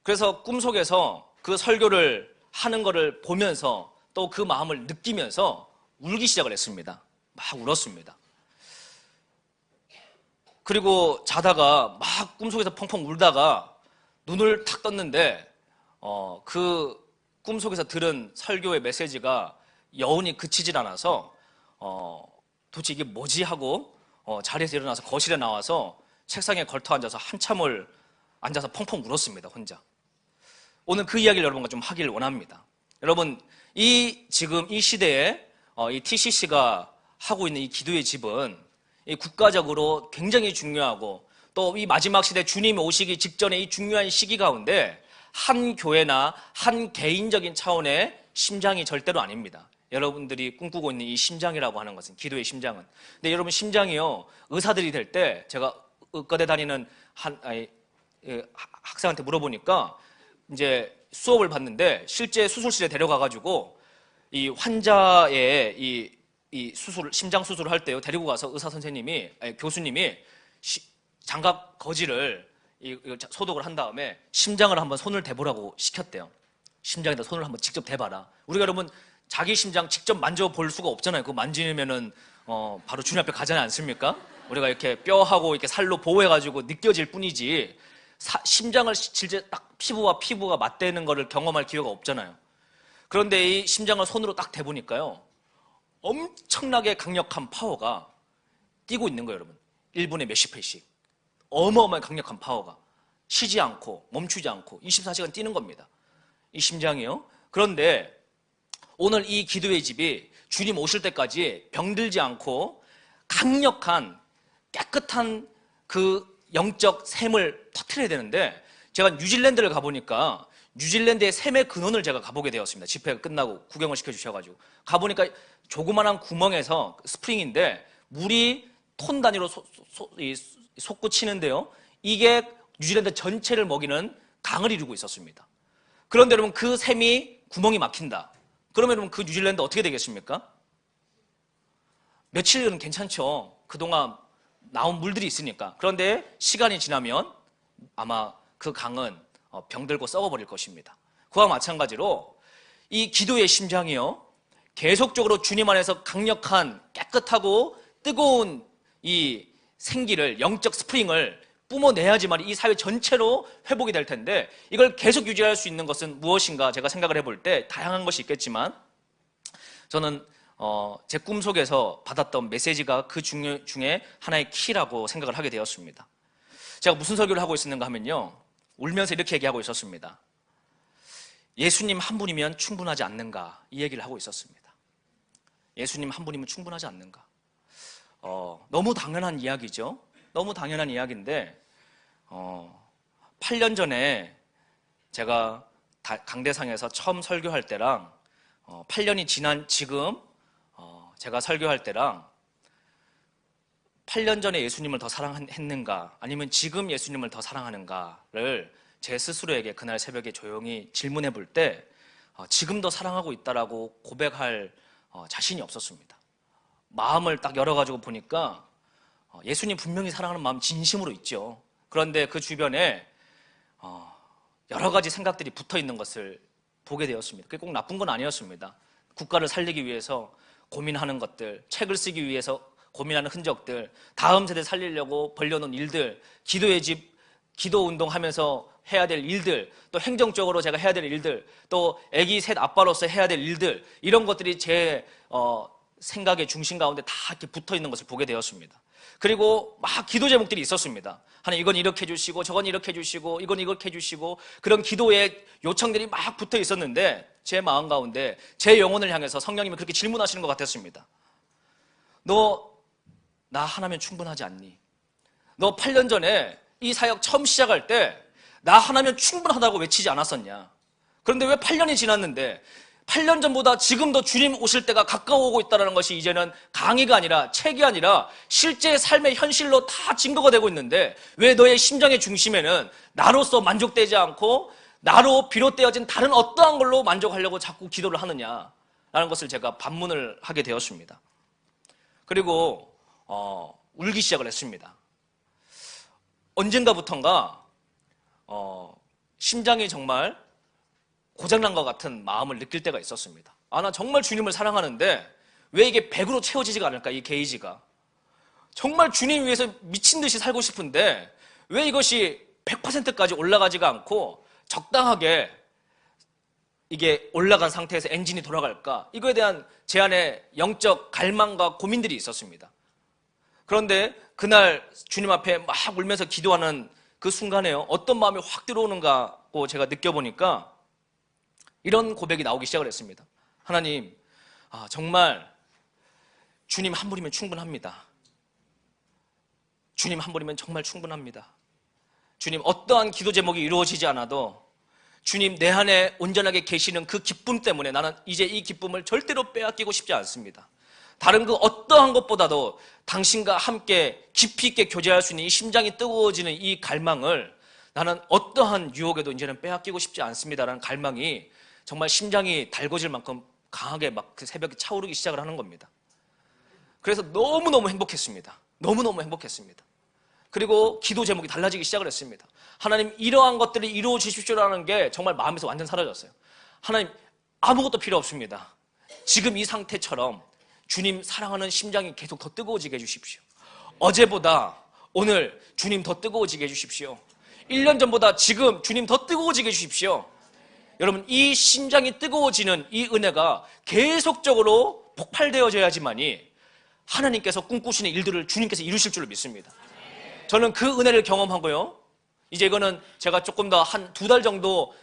그래서 꿈속에서 그 설교를 하는 거를 보면서 또 그 마음을 느끼면서 울기 시작을 했습니다. 막 울었습니다. 그리고 자다가 막 꿈속에서 펑펑 울다가 눈을 탁 떴는데 그 꿈속에서 들은 설교의 메시지가 여운이 그치질 않아서 도대체 이게 뭐지 하고 자리에서 일어나서 거실에 나와서 책상에 걸터 앉아서 한참을 앉아서 펑펑 울었습니다. 혼자. 오늘 그 이야기를 여러분과 좀 하길 원합니다. 여러분, 지금 이 시대에 이 TCC가 하고 있는 이 기도의 집은 이 국가적으로 굉장히 중요하고 또 이 마지막 시대 주님이 오시기 직전에 이 중요한 시기 가운데 한 교회나 한 개인적인 차원의 심장이 절대로 아닙니다. 여러분들이 꿈꾸고 있는 이 심장이라고 하는 것은, 기도의 심장은. 근데 여러분, 심장이요, 의사들이 될 때 제가 의과대 다니는 학생한테 물어보니까 이제 수업을 받는데 실제 수술실에 데려가가지고 이 환자의 이 심장 수술을 할 때요, 데리고 가서 교수님이 장갑 거지를 소독을 한 다음에 심장을 한번 손을 대보라고 시켰대요. 심장에다 손을 한번 직접 대봐라. 우리가 여러분 자기 심장 직접 만져볼 수가 없잖아요. 그거 만지면은 바로 주님 앞에 가지 않습니까? 우리가 이렇게 뼈하고 이렇게 살로 보호해가지고 느껴질 뿐이지 심장을 실제 딱 피부가 맞대는 거를 경험할 기회가 없잖아요. 그런데 이 심장을 손으로 딱 대보니까요, 엄청나게 강력한 파워가 뛰고 있는 거예요, 여러분. 1분에 몇십 회씩. 어마어마하게 강력한 파워가 쉬지 않고 멈추지 않고 24시간 뛰는 겁니다. 이 심장이요. 그런데 오늘 이 기도의 집이 주님 오실 때까지 병들지 않고 강력한 깨끗한 그 영적 샘을 터뜨려야 되는데, 제가 뉴질랜드를 가보니까 뉴질랜드의 샘의 근원을 제가 가보게 되었습니다. 집회가 끝나고 구경을 시켜주셔가지고 가보니까 조그만한 구멍에서 스프링인데 물이 톤 단위로 솟구치는데요, 이게 뉴질랜드 전체를 먹이는 강을 이루고 있었습니다. 그런데 여러분, 그 샘이 구멍이 막힌다. 그러면 여러분, 그 뉴질랜드 어떻게 되겠습니까? 며칠은 괜찮죠. 그동안 나온 물들이 있으니까. 그런데 시간이 지나면 아마 그 강은 병들고 썩어버릴 것입니다. 그와 마찬가지로 이 기도의 심장이요, 계속적으로 주님 안에서 강력한 깨끗하고 뜨거운 이 생기를, 영적 스프링을 뿜어내야지만 이 사회 전체로 회복이 될 텐데, 이걸 계속 유지할 수 있는 것은 무엇인가 제가 생각을 해볼 때 다양한 것이 있겠지만, 저는 제 꿈속에서 받았던 메시지가 그 중에 하나의 키라고 생각을 하게 되었습니다. 제가 무슨 설교를 하고 있었는가 하면요, 울면서 이렇게 얘기하고 있었습니다. 예수님 한 분이면 충분하지 않는가, 이 얘기를 하고 있었습니다. 예수님 한 분이면 충분하지 않는가. 너무 당연한 이야기죠. 너무 당연한 이야기인데 8년 전에 제가 강대상에서 처음 설교할 때랑 8년이 지난 지금 제가 설교할 때랑 8년 전에 예수님을 더 사랑했는가 아니면 지금 예수님을 더 사랑하는가를 제 스스로에게 그날 새벽에 조용히 질문해 볼 때 지금 더 사랑하고 있다라고 고백할 자신이 없었습니다. 마음을 딱 열어가지고 보니까 예수님 분명히 사랑하는 마음 진심으로 있죠. 그런데 그 주변에 여러 가지 생각들이 붙어 있는 것을 보게 되었습니다. 그게 꼭 나쁜 건 아니었습니다. 국가를 살리기 위해서 고민하는 것들, 책을 쓰기 위해서 고민하는 흔적들, 다음 세대 살리려고 벌려놓은 일들, 기도의 집, 기도 운동하면서 해야 될 일들, 또 행정적으로 제가 해야 될 일들, 또 아기 셋 아빠로서 해야 될 일들, 이런 것들이 제 생각의 중심 가운데 다 이렇게 붙어 있는 것을 보게 되었습니다. 그리고 막 기도 제목들이 있었습니다. 하나님 이건 이렇게 해주시고 저건 이렇게 해주시고 이건 이렇게 해주시고, 그런 기도의 요청들이 막 붙어 있었는데 제 마음 가운데 제 영혼을 향해서 성령님이 그렇게 질문하시는 것 같았습니다. 너 나 하나면 충분하지 않니? 너 8년 전에 이 사역 처음 시작할 때 나 하나면 충분하다고 외치지 않았었냐? 그런데 왜 8년이 지났는데 8년 전보다 지금 더 주님 오실 때가 가까워오고 있다는 것이 이제는 강의가 아니라 책이 아니라 실제 삶의 현실로 다 증거가 되고 있는데 왜 너의 심장의 중심에는 나로서 만족되지 않고 나로 비롯되어진 다른 어떠한 걸로 만족하려고 자꾸 기도를 하느냐라는 것을 제가 반문을 하게 되었습니다. 그리고 울기 시작을 했습니다. 언젠가부턴가 심장이 정말 고장난 것 같은 마음을 느낄 때가 있었습니다. 나 정말 주님을 사랑하는데 왜 이게 100으로 채워지지가 않을까, 이 게이지가. 정말 주님 위해서 미친 듯이 살고 싶은데 왜 이것이 100%까지 올라가지가 않고 적당하게 이게 올라간 상태에서 엔진이 돌아갈까? 이거에 대한 제 안에 영적 갈망과 고민들이 있었습니다. 그런데 그날 주님 앞에 막 울면서 기도하는 그 순간에요, 어떤 마음이 확 들어오는가고 제가 느껴보니까 이런 고백이 나오기 시작을 했습니다. 하나님, 정말 주님 한 분이면 충분합니다. 주님 한 분이면 정말 충분합니다. 주님, 어떠한 기도 제목이 이루어지지 않아도 주님 내 안에 온전하게 계시는 그 기쁨 때문에 나는 이제 이 기쁨을 절대로 빼앗기고 싶지 않습니다. 다른 그 어떠한 것보다도 당신과 함께 깊이 있게 교제할 수 있는 이 심장이 뜨거워지는 이 갈망을 나는 어떠한 유혹에도 이제는 빼앗기고 싶지 않습니다라는 갈망이 정말 심장이 달궈질 만큼 강하게 막 그 새벽에 차오르기 시작을 하는 겁니다. 그래서 너무너무 행복했습니다. 너무너무 행복했습니다. 그리고 기도 제목이 달라지기 시작을 했습니다. 하나님, 이러한 것들을 이루어 주십시오라는 게 정말 마음에서 완전 사라졌어요. 하나님, 아무것도 필요 없습니다. 지금 이 상태처럼 주님 사랑하는 심장이 계속 더 뜨거워지게 해주십시오. 어제보다 오늘 주님 더 뜨거워지게 해주십시오. 1년 전보다 지금 주님 더 뜨거워지게 해주십시오. 여러분, 이 심장이 뜨거워지는 이 은혜가 계속적으로 폭발되어져야지만이 하나님께서 꿈꾸시는 일들을 주님께서 이루실 줄로 믿습니다. 저는 그 은혜를 경험하고요, 이제 이거는 제가 조금 더 한 2달 정도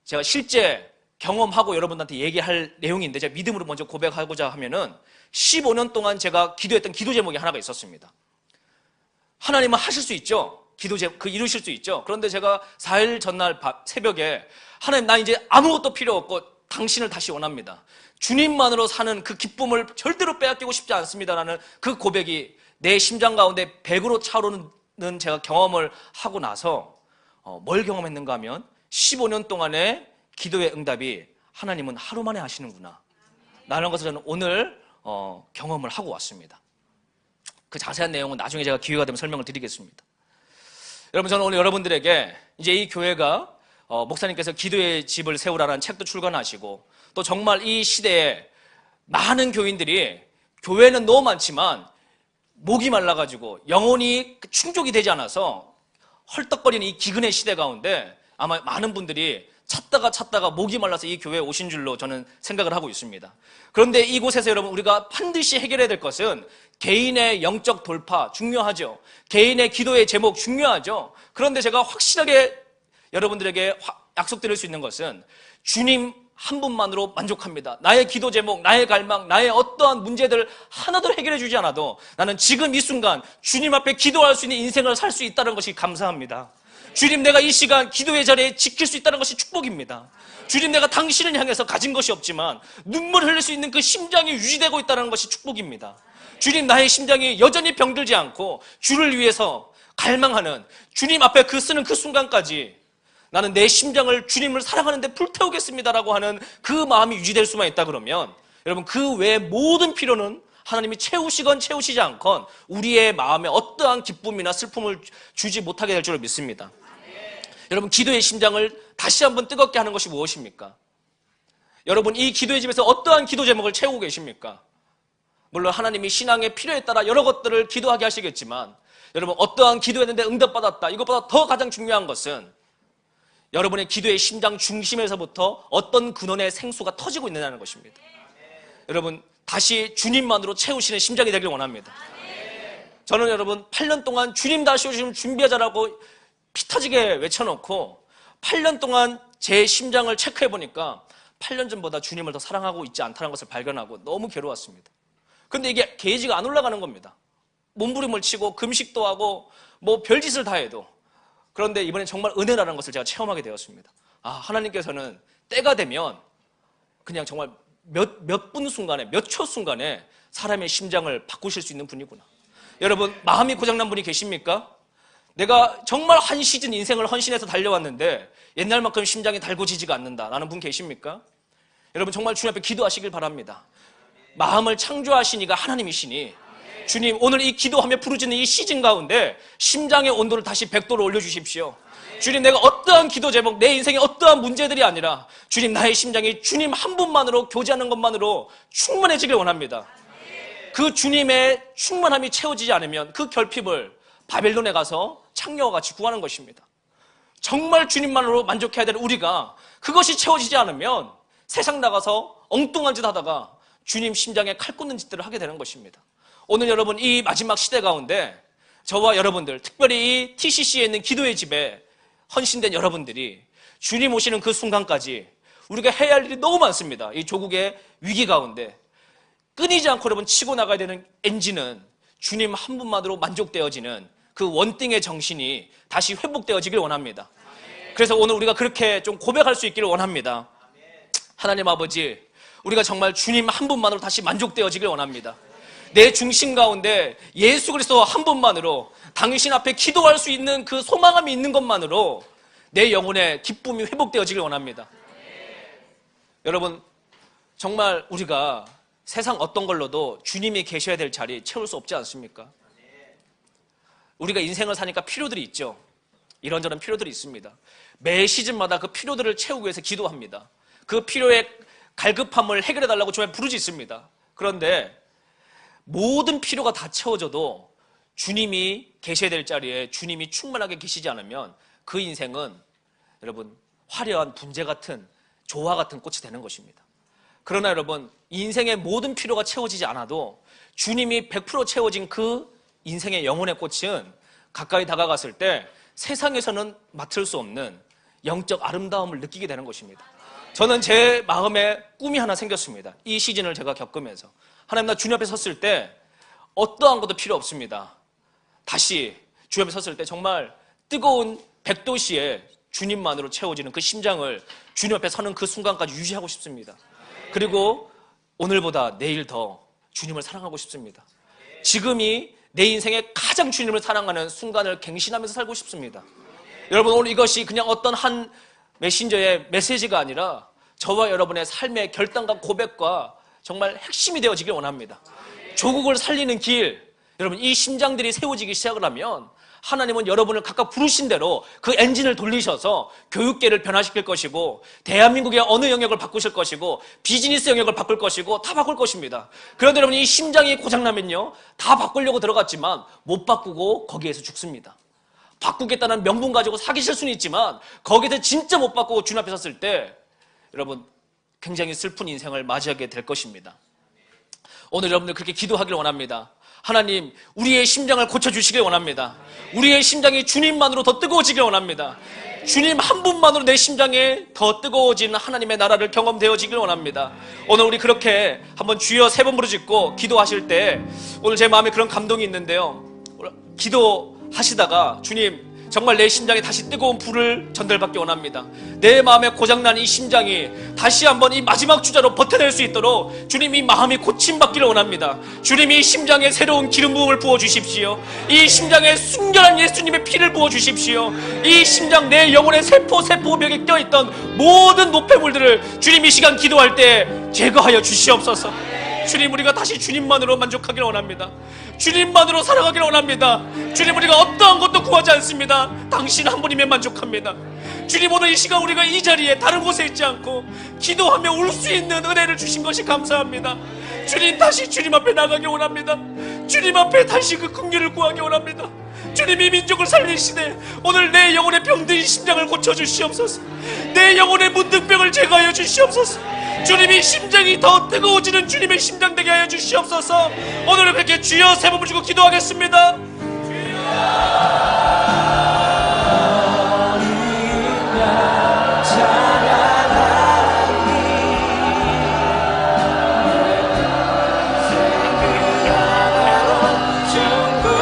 제가 실제 경험하고 여러분들한테 얘기할 내용인데, 제가 믿음으로 먼저 고백하고자 하면은 15년 동안 제가 기도했던 기도 제목이 하나가 있었습니다. 하나님은 하실 수 있죠. 이루실 수 있죠. 그런데 제가 4일 전날 새벽에 하나님, 나 이제 아무것도 필요 없고 당신을 다시 원합니다. 주님만으로 사는 그 기쁨을 절대로 빼앗기고 싶지 않습니다라는 그 고백이 내 심장 가운데 100으로 차오르는 제가 경험을 하고 나서 뭘 경험했는가 하면 15년 동안의 기도의 응답이 하나님은 하루 만에 하시는구나 라는 것을 저는 오늘 경험을 하고 왔습니다. 그 자세한 내용은 나중에 제가 기회가 되면 설명을 드리겠습니다. 여러분, 저는 오늘 여러분들에게 이제 이 교회가 목사님께서 기도의 집을 세우라는 책도 출간하시고, 또 정말 이 시대에 많은 교인들이 교회는 너무 많지만 목이 말라가지고 영혼이 충족이 되지 않아서 헐떡거리는 이 기근의 시대 가운데 아마 많은 분들이 찾다가 목이 말라서 이 교회에 오신 줄로 저는 생각을 하고 있습니다. 그런데 이곳에서 여러분, 우리가 반드시 해결해야 될 것은 개인의 영적 돌파 중요하죠. 개인의 기도의 제목 중요하죠. 그런데 제가 확실하게 여러분들에게 약속드릴 수 있는 것은 주님 한 분만으로 만족합니다. 나의 기도 제목, 나의 갈망, 나의 어떠한 문제들 하나도 해결해 주지 않아도 나는 지금 이 순간 주님 앞에 기도할 수 있는 인생을 살 수 있다는 것이 감사합니다. 주님, 내가 이 시간 기도의 자리에 지킬 수 있다는 것이 축복입니다. 주님, 내가 당신을 향해서 가진 것이 없지만 눈물 흘릴 수 있는 그 심장이 유지되고 있다는 것이 축복입니다. 주님, 나의 심장이 여전히 병들지 않고 주를 위해서 갈망하는 주님 앞에 쓰는 그 순간까지 나는 내 심장을 주님을 사랑하는데 불태우겠습니다라고 하는 그 마음이 유지될 수만 있다 그러면 여러분, 그 외의 모든 필요는 하나님이 채우시건 채우시지 않건 우리의 마음에 어떠한 기쁨이나 슬픔을 주지 못하게 될 줄을 믿습니다. 여러분, 기도의 심장을 다시 한번 뜨겁게 하는 것이 무엇입니까? 여러분, 이 기도의 집에서 어떠한 기도 제목을 채우고 계십니까? 물론 하나님이 신앙의 필요에 따라 여러 것들을 기도하게 하시겠지만 여러분, 어떠한 기도했는데 응답받았다, 이것보다 더 가장 중요한 것은 여러분의 기도의 심장 중심에서부터 어떤 근원의 생수가 터지고 있느냐는 것입니다. 여러분, 다시 주님만으로 채우시는 심장이 되길 원합니다. 저는 여러분 8년 동안 주님 다시 오시면 준비하자라고 피 터지게 외쳐놓고 8년 동안 제 심장을 체크해보니까 8년 전보다 주님을 더 사랑하고 있지 않다는 것을 발견하고 너무 괴로웠습니다. 근데 이게 게이지가 안 올라가는 겁니다. 몸부림을 치고 금식도 하고 뭐 별짓을 다 해도, 그런데 이번엔 정말 은혜라는 것을 제가 체험하게 되었습니다. 하나님께서는 때가 되면 그냥 정말 몇 분 순간에, 몇 초 순간에 사람의 심장을 바꾸실 수 있는 분이구나. 여러분, 마음이 고장난 분이 계십니까? 내가 정말 한 시즌 인생을 헌신해서 달려왔는데 옛날만큼 심장이 달궈지지가 않는다 라는 분 계십니까? 여러분, 정말 주님 앞에 기도하시길 바랍니다. 마음을 창조하신 이가 하나님이시니 주님, 오늘 이 기도하며 부르짖는 이 시즌 가운데 심장의 온도를 다시 100도로 올려주십시오. 주님, 내가 어떠한 기도 제목, 내 인생에 어떠한 문제들이 아니라 주님, 나의 심장이 주님 한 분만으로 교제하는 것만으로 충만해지길 원합니다. 그 주님의 충만함이 채워지지 않으면 그 결핍을 바벨론에 가서 창녀와 같이 구하는 것입니다. 정말 주님만으로 만족해야 되는 우리가 그것이 채워지지 않으면 세상 나가서 엉뚱한 짓 하다가 주님 심장에 칼 꽂는 짓들을 하게 되는 것입니다. 오늘 여러분, 이 마지막 시대 가운데 저와 여러분들, 특별히 이 TCC에 있는 기도의 집에 헌신된 여러분들이 주님 오시는 그 순간까지 우리가 해야 할 일이 너무 많습니다. 이 조국의 위기 가운데 끊이지 않고 여러분 치고 나가야 되는 엔진은 주님 한 분만으로 만족되어지는 그 원띵의 정신이 다시 회복되어지길 원합니다. 그래서 오늘 우리가 그렇게 좀 고백할 수 있기를 원합니다. 하나님 아버지, 우리가 정말 주님 한 분만으로 다시 만족되어지길 원합니다. 내 중심 가운데 예수 그리스도 한 분만으로 당신 앞에 기도할 수 있는 그 소망함이 있는 것만으로 내 영혼의 기쁨이 회복되어지길 원합니다. 여러분, 정말 우리가 세상 어떤 걸로도 주님이 계셔야 될 자리 채울 수 없지 않습니까? 우리가 인생을 사니까 필요들이 있죠. 이런저런 필요들이 있습니다. 매 시즌마다 그 필요들을 채우기 위해서 기도합니다. 그 필요의 갈급함을 해결해달라고 주님에 부르짖습니다. 그런데 모든 필요가 다 채워져도 주님이 계셔야 될 자리에 주님이 충만하게 계시지 않으면 그 인생은 여러분 화려한 분재 같은 조화 같은 꽃이 되는 것입니다. 그러나 여러분, 인생의 모든 필요가 채워지지 않아도 주님이 100% 채워진 그 인생의 영혼의 꽃은 가까이 다가갔을 때 세상에서는 맡을 수 없는 영적 아름다움을 느끼게 되는 것입니다. 저는 제 마음에 꿈이 하나 생겼습니다. 이 시즌을 제가 겪으면서 하나님, 나 주님 앞에 섰을 때 어떠한 것도 필요 없습니다. 다시 주님 앞에 섰을 때 정말 뜨거운 100도씨에 주님만으로 채워지는 그 심장을 주님 앞에 서는 그 순간까지 유지하고 싶습니다. 그리고 오늘보다 내일 더 주님을 사랑하고 싶습니다. 지금이 내 인생에 가장 주님을 사랑하는 순간을 갱신하면서 살고 싶습니다. 여러분, 오늘 이것이 그냥 어떤 한 메신저의 메시지가 아니라 저와 여러분의 삶의 결단과 고백과 정말 핵심이 되어지길 원합니다. 조국을 살리는 길, 여러분, 이 심장들이 세워지기 시작을 하면 하나님은 여러분을 각각 부르신 대로 그 엔진을 돌리셔서 교육계를 변화시킬 것이고 대한민국의 어느 영역을 바꾸실 것이고 비즈니스 영역을 바꿀 것이고 다 바꿀 것입니다. 그런데 여러분, 이 심장이 고장나면요, 다 바꾸려고 들어갔지만 못 바꾸고 거기에서 죽습니다. 바꾸겠다는 명분 가지고 사기칠 수는 있지만 거기에서 진짜 못 바꾸고 주님 앞에 섰을 때 여러분 굉장히 슬픈 인생을 맞이하게 될 것입니다. 오늘 여러분들 그렇게 기도하길 원합니다. 하나님, 우리의 심장을 고쳐주시길 원합니다. 우리의 심장이 주님만으로 더 뜨거워지길 원합니다. 주님 한 분만으로 내 심장에 더 뜨거워진 하나님의 나라를 경험되어지길 원합니다. 오늘 우리 그렇게 한번 주여 3번 부르짖고 기도하실 때 오늘 제 마음에 그런 감동이 있는데요, 기도하시다가 주님, 정말 내 심장에 다시 뜨거운 불을 전달받기 원합니다. 내 마음에 고장난 이 심장이 다시 한번 이 마지막 주자로 버텨낼 수 있도록 주님 이 마음이 고침받기를 원합니다. 주님 이 심장에 새로운 기름 부음을 부어주십시오. 이 심장에 순결한 예수님의 피를 부어주십시오. 이 심장 내 영혼의 세포벽에 껴있던 모든 노폐물들을 주님 이 시간 기도할 때 제거하여 주시옵소서. 주님, 우리가 다시 주님만으로 만족하기를 원합니다. 주님만으로 살아가기를 원합니다. 주님, 우리가 어떠한 것도 구하지 않습니다. 당신 한 분이면 만족합니다. 주님, 오늘 이 시간 우리가 이 자리에 다른 곳에 있지 않고 기도하며 울 수 있는 은혜를 주신 것이 감사합니다. 주님, 다시 주님 앞에 나가기 원합니다. 주님 앞에 다시 그 긍휼을 구하기 원합니다. 주님, 이 민족을 살리시되 오늘 내 영혼의 병든 심장을 고쳐주시옵소서. 내 영혼의 문득병을 제거하여 주시옵소서. 주님이 심장이 더 뜨거워지는 주님의 심장 되게 하여 주시옵소서. 오늘은 그렇게 주여 3번 부르고 기도하겠습니다. 주여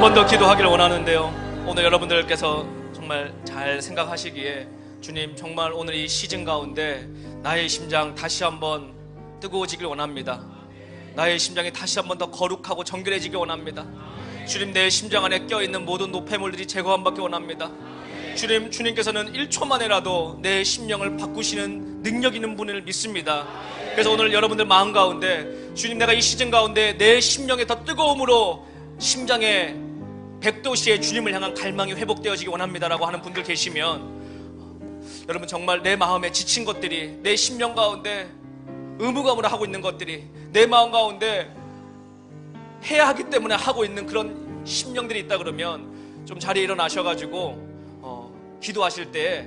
한 번 더 기도하기를 원하는데요, 오늘 여러분들께서 정말 잘 생각하시기에 주님, 정말 오늘 이 시즌 가운데 나의 심장 다시 한번 뜨거워지길 원합니다. 나의 심장이 다시 한번 더 거룩하고 정결해지길 원합니다. 주님, 내 심장 안에 껴있는 모든 노폐물들이 제거함받기 원합니다. 주님, 주님께서는 1초 만에라도 내 심령을 바꾸시는 능력 있는 분을 믿습니다. 그래서 오늘 여러분들 마음 가운데, 주님, 내가 이 시즌 가운데 내 심령의 더 뜨거움으로 심장의 100도씨의 주님을 향한 갈망이 회복되어지기 원합니다라고 하는 분들 계시면, 여러분 정말 내 마음에 지친 것들이, 내 심령 가운데 의무감으로 하고 있는 것들이, 내 마음 가운데 해야 하기 때문에 하고 있는 그런 심령들이 있다 그러면 좀 자리에 일어나셔가지고 기도하실 때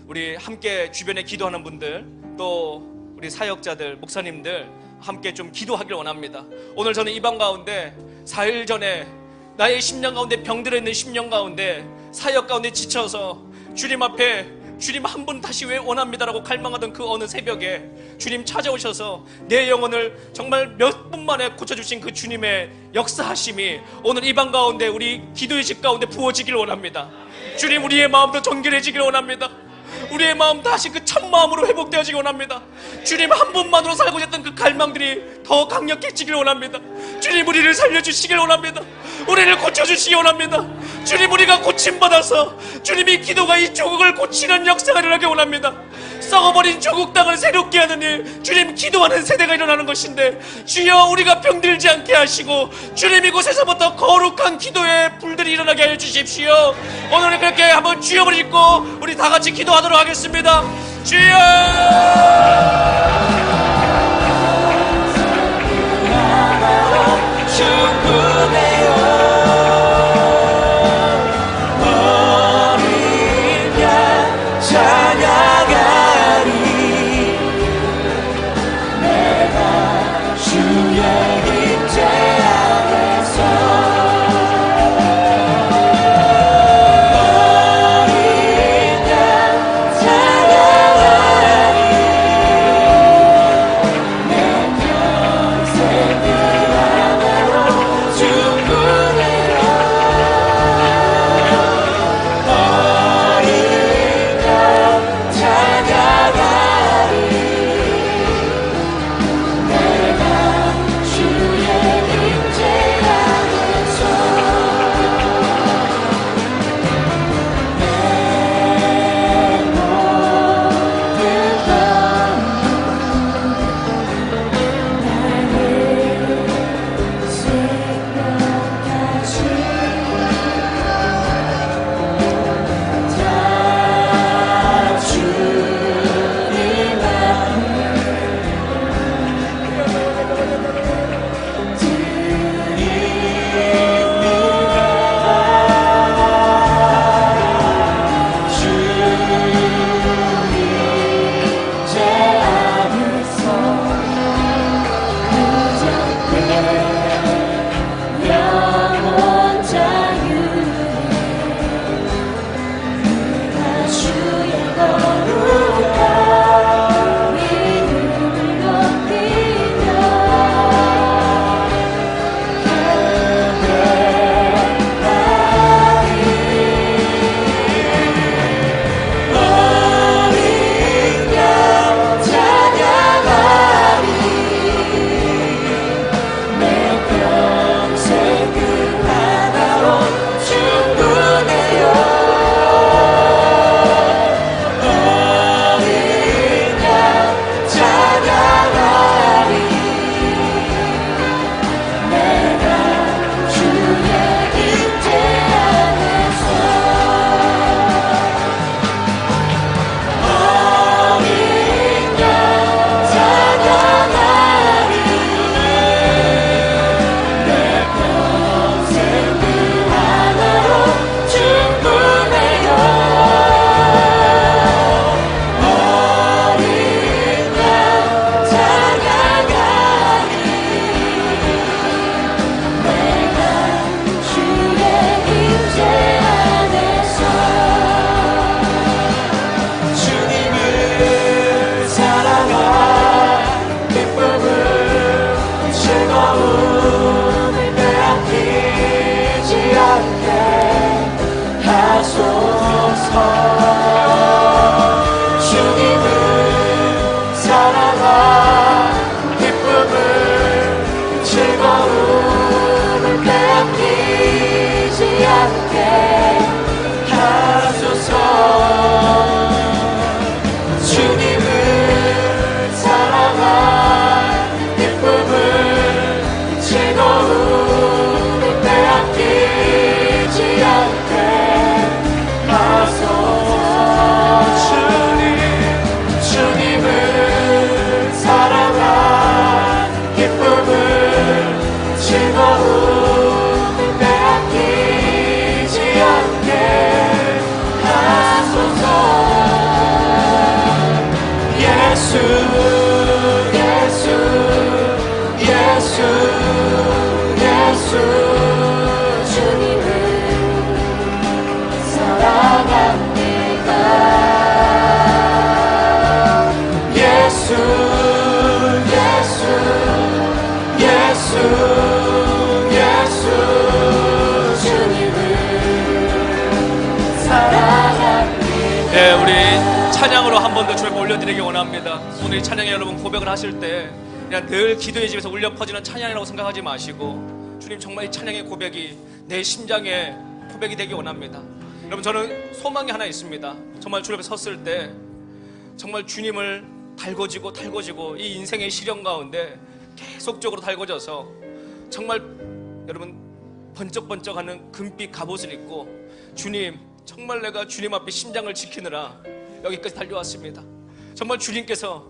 우리 함께 주변에 기도하는 분들, 또 우리 사역자들, 목사님들 함께 좀 기도하길 원합니다. 오늘 저는 이 방 가운데 4일 전에 나의 심령 가운데 병들어 있는 심령 가운데 사역 가운데 지쳐서 주님 앞에 주님 한 분 다시 왜 원합니다라고 갈망하던 그 어느 새벽에 주님 찾아오셔서 내 영혼을 정말 몇 분 만에 고쳐주신 그 주님의 역사하심이 오늘 이 방 가운데 우리 기도의 집 가운데 부어지길 원합니다. 주님, 우리의 마음도 정결해지길 원합니다. 우리의 마음 다시 그 참 마음으로 회복되어지기 원합니다. 주님, 한 분만으로 살고 있던 그 갈망들이 더 강력해지길 원합니다. 주님, 우리를 살려주시길 원합니다. 우리를 고쳐주시기 원합니다. 주님, 우리가 고침받아서 주님이 기도가 이 조국을 고치는 역사가 일어나기 원합니다. 썩어버린 조국 땅을 새롭게 하는 일, 주님, 기도하는 세대가 일어나는 것인데, 주여, 우리가 병들지 않게 하시고 주님, 이곳에서부터 거룩한 기도의 불들이 일어나게 하여 주십시오. 오늘 그렇게 한번 주여 읽고 우리 다 같이 기도하도록 하겠습니다. 주여, 네, 우리 찬양으로 한 번 더 주님 올려드리기 원합니다. 오늘 이 찬양에 여러분 고백을 하실 때 그냥 늘 기도의 집에서 울려 퍼지는 찬양이라고 생각하지 마시고 주님 정말 이 찬양의 고백이 내 심장의 고백이 되기 원합니다. 여러분 저는 소망이 하나 있습니다. 정말 주님 앞에 섰을 때 정말 주님을 달궈지고 이 인생의 시련 가운데 계속적으로 달궈져서 정말 여러분 번쩍번쩍하는 금빛 갑옷을 입고 주님 정말 내가 주님 앞에 심장을 지키느라 여기까지 달려왔습니다. 정말 주님께서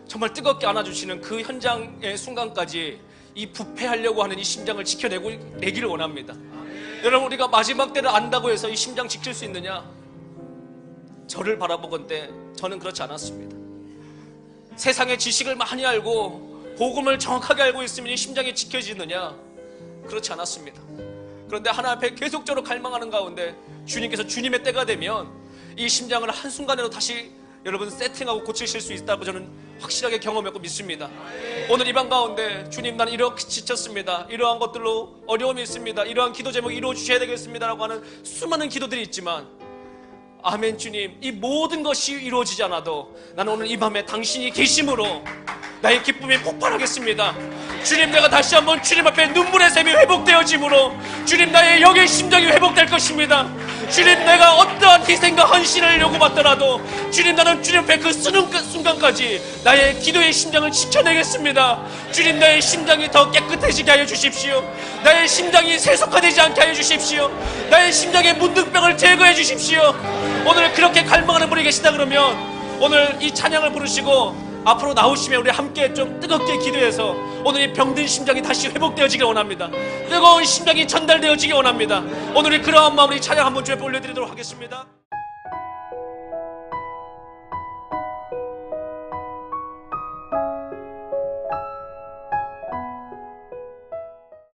정말 뜨겁게 안아주시는 그 현장의 순간까지 이 부패하려고 하는 이 심장을 지켜내기를 원합니다. 여러분 우리가 마지막 때를 안다고 해서 이 심장 지킬 수 있느냐? 저를 바라보건대 저는 그렇지 않았습니다. 세상의 지식을 많이 알고 복음을 정확하게 알고 있으면 이 심장이 지켜지느냐? 그렇지 않았습니다. 그런데 하나님 앞에 계속적으로 갈망하는 가운데 주님께서 주님의 때가 되면 이 심장을 한순간에도 다시 여러분 세팅하고 고치실 수 있다고 저는 확실하게 경험했고 믿습니다. 오늘 이 방 가운데 주님 나는 이렇게 지쳤습니다. 이러한 것들로 어려움이 있습니다. 이러한 기도 제목 이루어 주셔야 되겠습니다 라고 하는 수많은 기도들이 있지만 아멘 주님 이 모든 것이 이루어지지 않아도 나는 오늘 이 밤에 당신이 계심으로 나의 기쁨이 폭발하겠습니다. 주님 내가 다시 한번 주님 앞에 눈물의 샘이 회복되어짐으로 주님 나의 영의 심장이 회복될 것입니다. 주님 내가 어떠한 희생과 헌신을 요구받더라도 주님 나는 주님 앞에 그 순간까지 나의 기도의 심장을 지켜내겠습니다. 주님 나의 심장이 더 깨끗해지게 하여 주십시오. 나의 심장이 세속화되지 않게 하여 주십시오. 나의 심장의 문득병을 제거해 주십시오. 오늘 그렇게 갈망하는 분이 계시다 그러면 오늘 이 찬양을 부르시고 앞으로 나오시면 우리 함께 좀 뜨겁게 기도해서 오늘 이 병든 심장이 다시 회복되어지길 원합니다. 뜨거운 심장이 전달되어지길 원합니다. 오늘 그러한 마음으로 이 찬양 한번 주에 올려드리도록 하겠습니다.